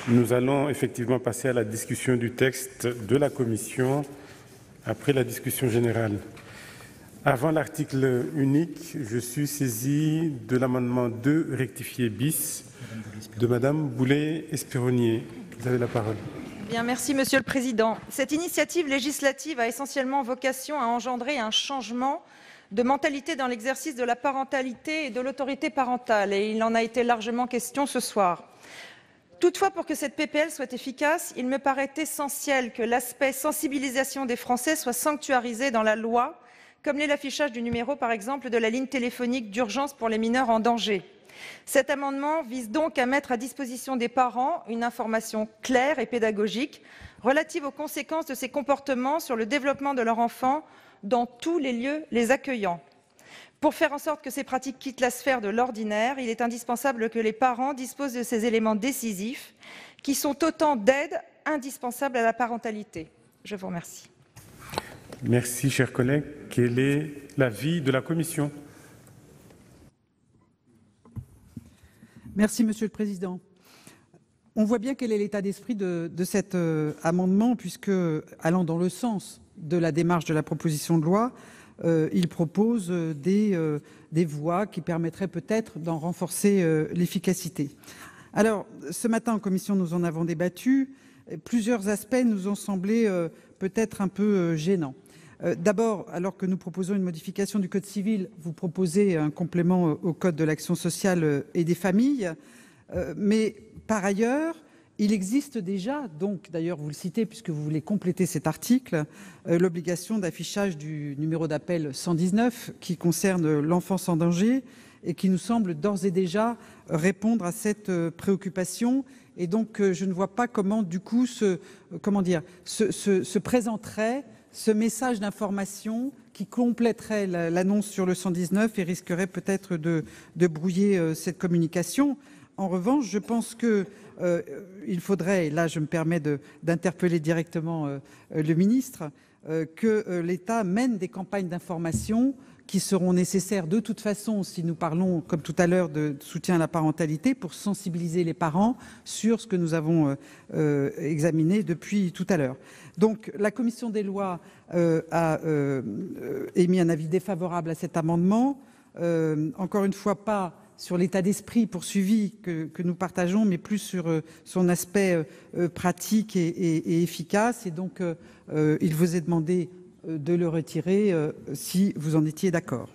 Nous allons effectivement passer à la discussion du texte de la Commission après la discussion générale. Avant l'article unique, je suis saisi de l'amendement 2 rectifié bis de Madame Boulay-Espéronnier. Vous avez la parole. Bien, merci Monsieur le Président. Cette initiative législative a essentiellement vocation à engendrer un changement de mentalité dans l'exercice de la parentalité et de l'autorité parentale, et il en a été largement question ce soir. Toutefois, pour que cette PPL soit efficace, il me paraît essentiel que l'aspect sensibilisation des Français soit sanctuarisé dans la loi, comme l'est l'affichage du numéro, par exemple, de la ligne téléphonique d'urgence pour les mineurs en danger. Cet amendement vise donc à mettre à disposition des parents une information claire et pédagogique relative aux conséquences de ces comportements sur le développement de leur enfant dans tous les lieux les accueillant. Pour faire en sorte que ces pratiques quittent la sphère de l'ordinaire, il est indispensable que les parents disposent de ces éléments décisifs qui sont autant d'aides indispensables à la parentalité. Je vous remercie. Merci, chers collègues. Quel est l'avis de la Commission ? Merci, Monsieur le Président. On voit bien quel est l'état d'esprit de cet amendement, puisque, allant dans le sens de la démarche de la proposition de loi, il propose des voies qui permettraient peut-être d'en renforcer l'efficacité. Alors, ce matin en commission, nous en avons débattu. Plusieurs aspects nous ont semblé peut-être un peu gênants. D'abord, alors que nous proposons une modification du Code civil, vous proposez un complément au Code de l'action sociale et des familles. Mais par ailleurs, il existe déjà, donc d'ailleurs vous le citez puisque vous voulez compléter cet article, l'obligation d'affichage du numéro d'appel 119 qui concerne l'enfance en danger et qui nous semble d'ores et déjà répondre à cette préoccupation. Et donc je ne vois pas comment du coup se présenterait ce message d'information qui compléterait l'annonce sur le 119 et risquerait peut-être de brouiller cette communication. En revanche, je pense qu'il faudrait, et là je me permets d'interpeller directement le ministre, que l'État mène des campagnes d'information qui seront nécessaires de toute façon si nous parlons, comme tout à l'heure, de soutien à la parentalité, pour sensibiliser les parents sur ce que nous avons examiné depuis tout à l'heure. Donc la commission des lois a émis un avis défavorable à cet amendement. Encore une fois, pas sur l'état d'esprit poursuivi que nous partageons, mais plus sur son aspect pratique et efficace. Et donc, il vous est demandé de le retirer si vous en étiez d'accord.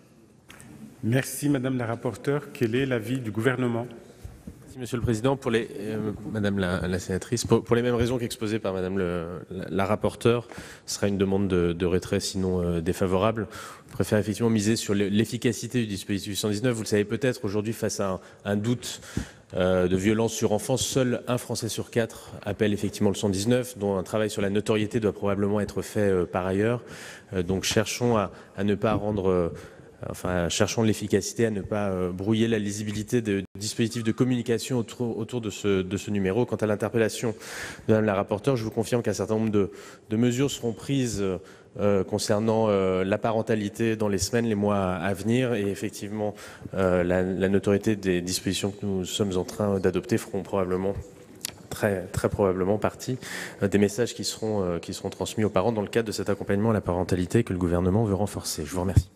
Merci Madame la rapporteure. Quel est l'avis du gouvernement ? Merci Monsieur le Président. Madame la sénatrice, pour les mêmes raisons qu'exposées par Madame la rapporteure, ce sera une demande de retrait, sinon défavorable. Je préfère effectivement miser sur l'efficacité du dispositif 119. Vous le savez peut-être, aujourd'hui, face à un doute de violence sur enfants, seul un Français sur 4 appelle effectivement le 119, dont un travail sur la notoriété doit probablement être fait par ailleurs. Donc cherchons à ne pas rendre... cherchons l'efficacité, à ne pas brouiller la lisibilité de dispositifs de communication autour de ce numéro. Quant à l'interpellation de Mme la rapporteure, je vous confirme qu'un certain nombre de mesures seront prises concernant la parentalité dans les semaines, les mois à venir. Et effectivement, la notoriété des dispositions que nous sommes en train d'adopter feront probablement très probablement partie des messages qui seront transmis aux parents dans le cadre de cet accompagnement à la parentalité que le gouvernement veut renforcer. Je vous remercie.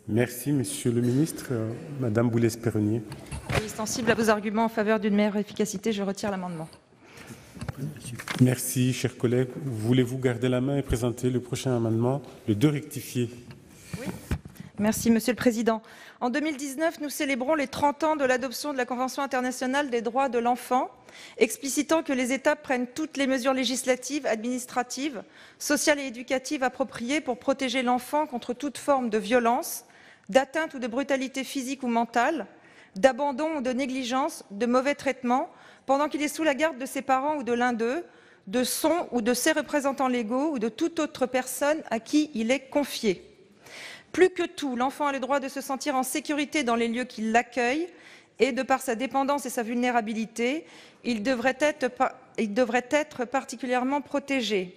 Merci, Monsieur le Ministre. Madame Boulay-Espéronnier. Oui, sensible à vos arguments en faveur d'une meilleure efficacité, je retire l'amendement. Merci, chers collègues. Voulez-vous garder la main et présenter le prochain amendement, le 2 rectifié? Oui. Merci, Monsieur le Président. En 2019, nous célébrons les 30 ans de l'adoption de la Convention internationale des droits de l'enfant, explicitant que les États prennent toutes les mesures législatives, administratives, sociales et éducatives appropriées pour protéger l'enfant contre toute forme de violence, d'atteinte ou de brutalité physique ou mentale, d'abandon ou de négligence, de mauvais traitement, pendant qu'il est sous la garde de ses parents ou de l'un d'eux, de son ou de ses représentants légaux ou de toute autre personne à qui il est confié. Plus que tout, l'enfant a le droit de se sentir en sécurité dans les lieux qui l'accueillent et, de par sa dépendance et sa vulnérabilité, il devrait être particulièrement protégé.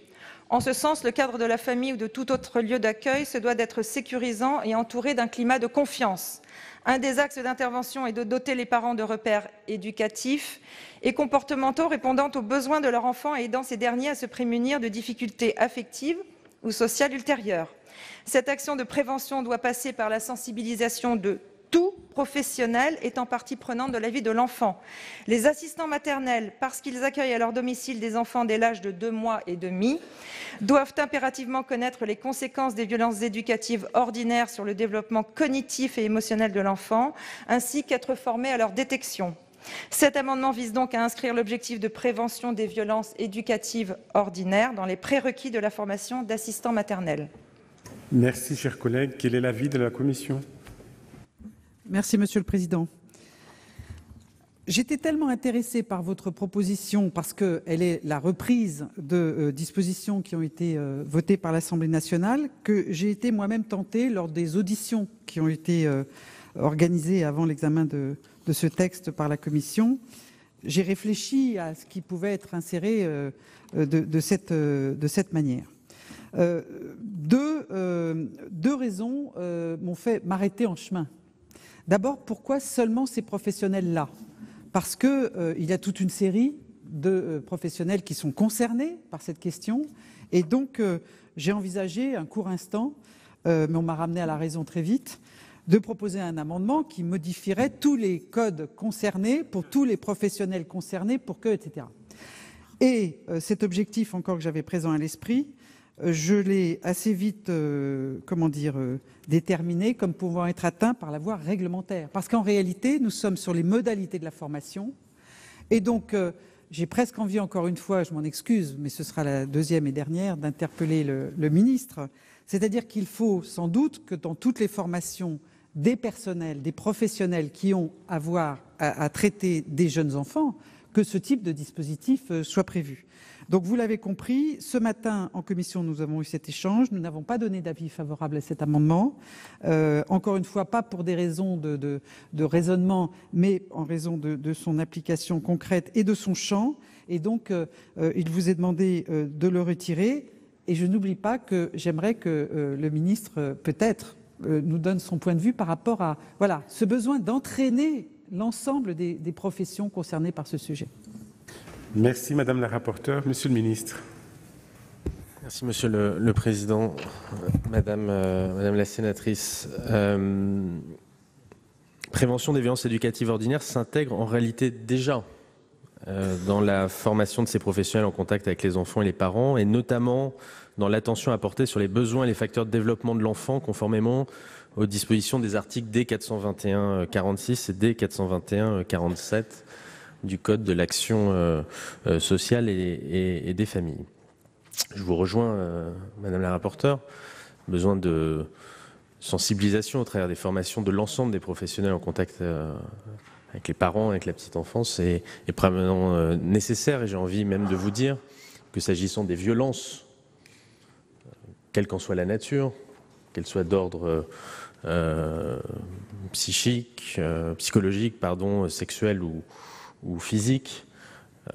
En ce sens, le cadre de la famille ou de tout autre lieu d'accueil se doit d'être sécurisant et entouré d'un climat de confiance. Un des axes d'intervention est de doter les parents de repères éducatifs et comportementaux répondant aux besoins de leur enfant et aidant ces derniers à se prémunir de difficultés affectives ou sociales ultérieures. Cette action de prévention doit passer par la sensibilisation de tout professionnel étant partie prenante de la vie de l'enfant. Les assistants maternels, parce qu'ils accueillent à leur domicile des enfants dès l'âge de 2 mois et demi, doivent impérativement connaître les conséquences des violences éducatives ordinaires sur le développement cognitif et émotionnel de l'enfant, ainsi qu'être formés à leur détection. Cet amendement vise donc à inscrire l'objectif de prévention des violences éducatives ordinaires dans les prérequis de la formation d'assistants maternels. Merci, chers collègues. Quel est l'avis de la Commission ? Merci, Monsieur le Président. J'étais tellement intéressée par votre proposition parce qu'elle est la reprise de dispositions qui ont été votées par l'Assemblée nationale que j'ai été moi-même tentée lors des auditions qui ont été organisées avant l'examen de ce texte par la Commission. J'ai réfléchi à ce qui pouvait être inséré de cette manière. Deux raisons m'ont fait m'arrêter en chemin. D'abord, pourquoi seulement ces professionnels-là ? Parce qu'il y a toute une série de professionnels qui sont concernés par cette question. Et donc, j'ai envisagé un court instant, mais on m'a ramené à la raison très vite, de proposer un amendement qui modifierait tous les codes concernés pour tous les professionnels concernés, pour que, etc. Et cet objectif encore que j'avais présent à l'esprit, je l'ai assez vite, déterminé comme pouvant être atteint par la voie réglementaire. Parce qu'en réalité, nous sommes sur les modalités de la formation. Et donc, j'ai presque envie, encore une fois, je m'en excuse, mais ce sera la deuxième et dernière, d'interpeller le ministre. C'est-à-dire qu'il faut sans doute que dans toutes les formations des personnels, des professionnels qui ont à traiter des jeunes enfants, que ce type de dispositif soit prévu. Donc vous l'avez compris, ce matin en commission nous avons eu cet échange, nous n'avons pas donné d'avis favorable à cet amendement, encore une fois pas pour des raisons de raisonnement, mais en raison de son application concrète et de son champ, et donc il vous est demandé de le retirer, et je n'oublie pas que j'aimerais que le ministre peut-être nous donne son point de vue par rapport à ce besoin d'entraîner l'ensemble des professions concernées par ce sujet. Merci Madame la rapporteure. Monsieur le ministre. Merci Monsieur le Président. Madame la sénatrice, prévention des violences éducatives ordinaires s'intègre en réalité déjà dans la formation de ces professionnels en contact avec les enfants et les parents, et notamment dans l'attention apportée sur les besoins et les facteurs de développement de l'enfant, conformément aux dispositions des articles D421-46 et D421-47 du Code de l'action sociale et des familles. Je vous rejoins, Madame la rapporteure, besoin de sensibilisation au travers des formations de l'ensemble des professionnels en contact avec les parents, avec la petite enfance, est probablement nécessaire. Et j'ai envie même de vous dire que s'agissant des violences, quelle qu'en soit la nature, qu'elles soient d'ordre psychologique, sexuel ou physique,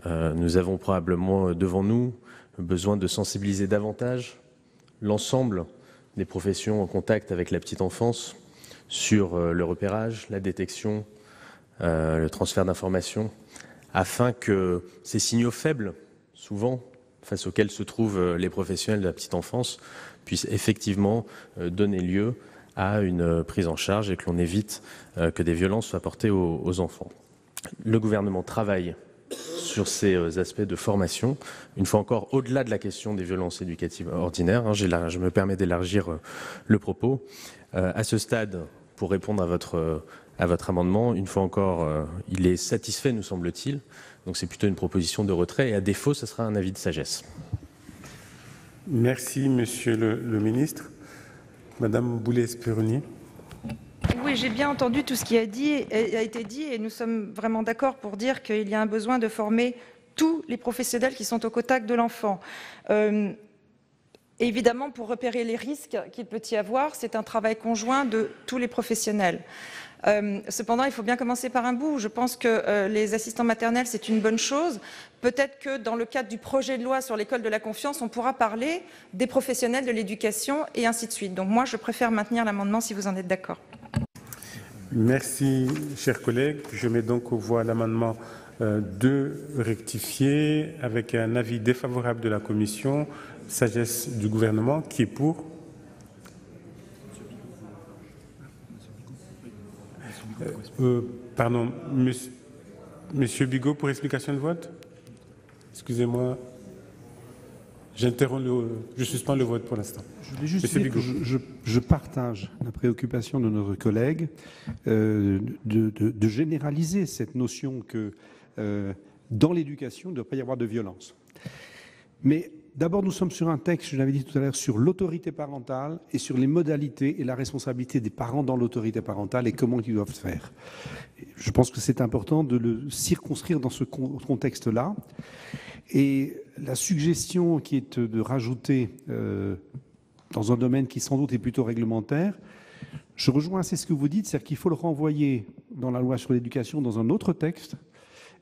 nous avons probablement devant nous besoin de sensibiliser davantage l'ensemble des professions en contact avec la petite enfance sur le repérage, la détection, le transfert d'informations, afin que ces signaux faibles, souvent face auxquels se trouvent les professionnels de la petite enfance, puissent effectivement donner lieu à une prise en charge et que l'on évite que des violences soient portées aux enfants. Le gouvernement travaille sur ces aspects de formation, une fois encore au-delà de la question des violences éducatives ordinaires. Je me permets d'élargir le propos. À ce stade, pour répondre à votre amendement, une fois encore, il est satisfait, nous semble-t-il. Donc c'est plutôt une proposition de retrait, et à défaut, ce sera un avis de sagesse. Merci, Monsieur le ministre. Madame Boulay-Espéronnier. Oui, j'ai bien entendu tout ce qui a été dit, et nous sommes vraiment d'accord pour dire qu'il y a un besoin de former tous les professionnels qui sont au contact de l'enfant. Évidemment, pour repérer les risques qu'il peut y avoir, c'est un travail conjoint de tous les professionnels. Cependant, il faut bien commencer par un bout. Je pense que les assistants maternels, c'est une bonne chose. Peut-être que dans le cadre du projet de loi sur l'école de la confiance, on pourra parler des professionnels de l'éducation et ainsi de suite. Donc moi, je préfère maintenir l'amendement si vous en êtes d'accord. Merci, chers collègues. Je mets donc aux voix l'amendement 2 rectifié avec un avis défavorable de la commission, sagesse du gouvernement. Qui est pour? Pardon, Monsieur Bigot pour explication de vote. Excusez-moi, je suspends le vote pour l'instant. Je voulais juste dire que je partage la préoccupation de notre collègue de généraliser cette notion que dans l'éducation, il ne doit pas y avoir de violence. Mais d'abord, nous sommes sur un texte, je l'avais dit tout à l'heure, sur l'autorité parentale et sur les modalités et la responsabilité des parents dans l'autorité parentale et comment ils doivent faire. Je pense que c'est important de le circonscrire dans ce contexte-là. Et la suggestion qui est de rajouter dans un domaine qui sans doute est plutôt réglementaire, je rejoins assez ce que vous dites, c'est-à-dire qu'il faut le renvoyer dans la loi sur l'éducation dans un autre texte.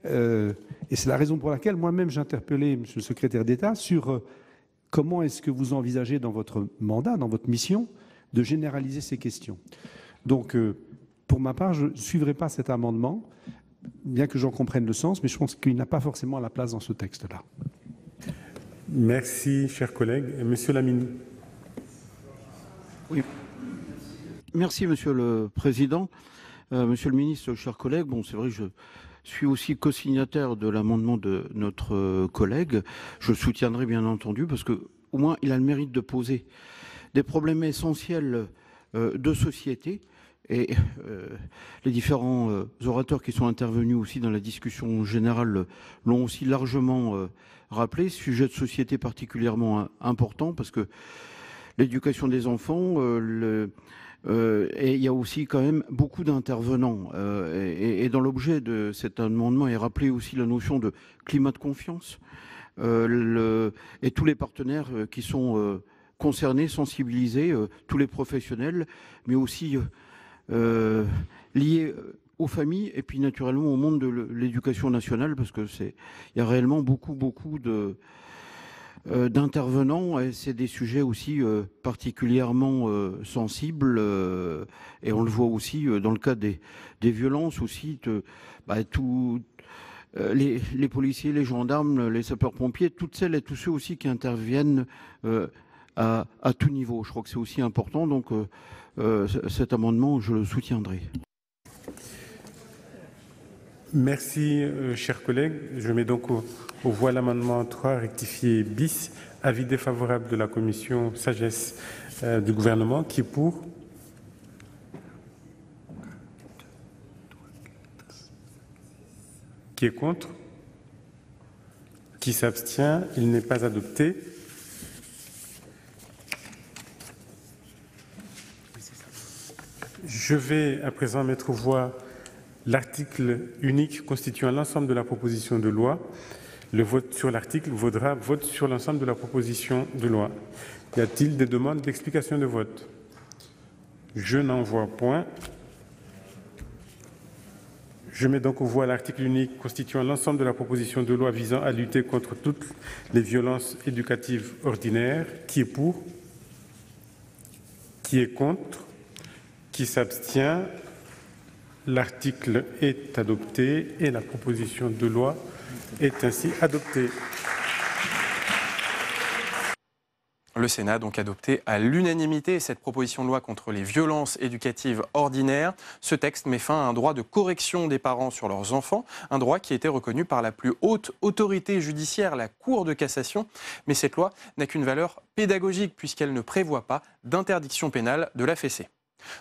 Et c'est la raison pour laquelle moi-même j'ai interpellé M. le secrétaire d'État sur comment est-ce que vous envisagez dans votre mandat, dans votre mission, de généraliser ces questions. Donc, pour ma part, je ne suivrai pas cet amendement, bien que j'en comprenne le sens, mais je pense qu'il n'a pas forcément la place dans ce texte-là. Merci, chers collègues. Monsieur Lamine. Oui. Merci, Monsieur le Président. Monsieur le Ministre, chers collègues, bon, c'est vrai que je suis aussi co-signataire de l'amendement de notre collègue. Je le soutiendrai bien entendu parce que au moins il a le mérite de poser des problèmes essentiels de société. Et les différents orateurs qui sont intervenus aussi dans la discussion générale l'ont aussi largement rappelé. Sujet de société particulièrement important parce que l'éducation des enfants, et il y a aussi quand même beaucoup d'intervenants. Et dans l'objet de cet amendement est rappelé aussi la notion de climat de confiance et tous les partenaires qui sont concernés, sensibilisés, tous les professionnels, mais aussi liés aux familles et puis naturellement au monde de l'éducation nationale parce que il y a réellement beaucoup d'intervenants et c'est des sujets aussi particulièrement sensibles et on le voit aussi dans le cas des violences aussi les policiers, les gendarmes, les sapeurs-pompiers, toutes celles et tous ceux aussi qui interviennent à tout niveau. Je crois que c'est aussi important donc cet amendement, je le soutiendrai. Merci, chers collègues. Je mets donc aux voix l'amendement 3 rectifié bis. Avis défavorable de la commission, sagesse du gouvernement. Qui est pour? Qui est contre? Qui s'abstient? Il n'est pas adopté. Je vais à présent mettre aux voix l'article unique constituant l'ensemble de la proposition de loi. Le vote sur l'article vaudra vote sur l'ensemble de la proposition de loi. Y a-t-il des demandes d'explication de vote? Je n'en vois point. Je mets donc aux voix l'article unique constituant l'ensemble de la proposition de loi visant à lutter contre toutes les violences éducatives ordinaires. Qui est pour? Qui est contre? Qui s'abstient? L'article est adopté et la proposition de loi est ainsi adoptée. Le Sénat a donc adopté à l'unanimité cette proposition de loi contre les violences éducatives ordinaires. Ce texte met fin à un droit de correction des parents sur leurs enfants, un droit qui a été reconnu par la plus haute autorité judiciaire, la Cour de cassation. Mais cette loi n'a qu'une valeur pédagogique puisqu'elle ne prévoit pas d'interdiction pénale de la fessée.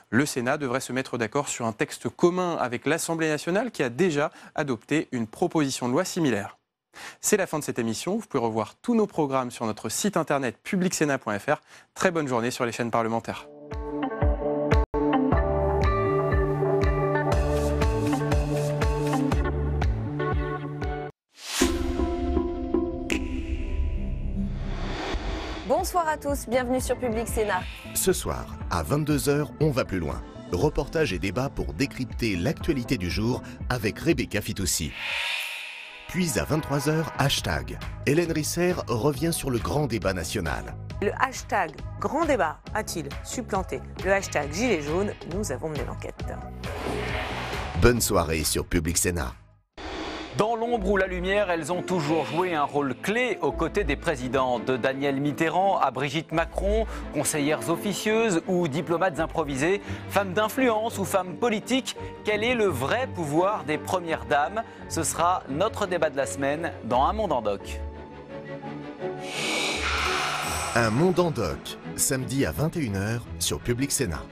Le Sénat devrait se mettre d'accord sur un texte commun avec l'Assemblée nationale qui a déjà adopté une proposition de loi similaire. C'est la fin de cette émission. Vous pouvez revoir tous nos programmes sur notre site internet publicsénat.fr. Très bonne journée sur les chaînes parlementaires. Bonsoir à tous, bienvenue sur Public Sénat. Ce soir, à 22h, on va plus loin. Reportage et débat pour décrypter l'actualité du jour avec Rebecca Fitoussi. Puis à 23h, hashtag. Hélène Risser revient sur le grand débat national. Le hashtag grand débat a-t-il supplanté le hashtag gilet jaune? Nous avons mené l'enquête. Bonne soirée sur Public Sénat. Dans l'ombre ou la lumière, elles ont toujours joué un rôle clé aux côtés des présidents, de Daniel Mitterrand à Brigitte Macron, conseillères officieuses ou diplomates improvisés, femmes d'influence ou femmes politiques. Quel est le vrai pouvoir des premières dames? Ce sera notre débat de la semaine dans Un monde en doc. Un monde en doc, samedi à 21h sur Public Sénat.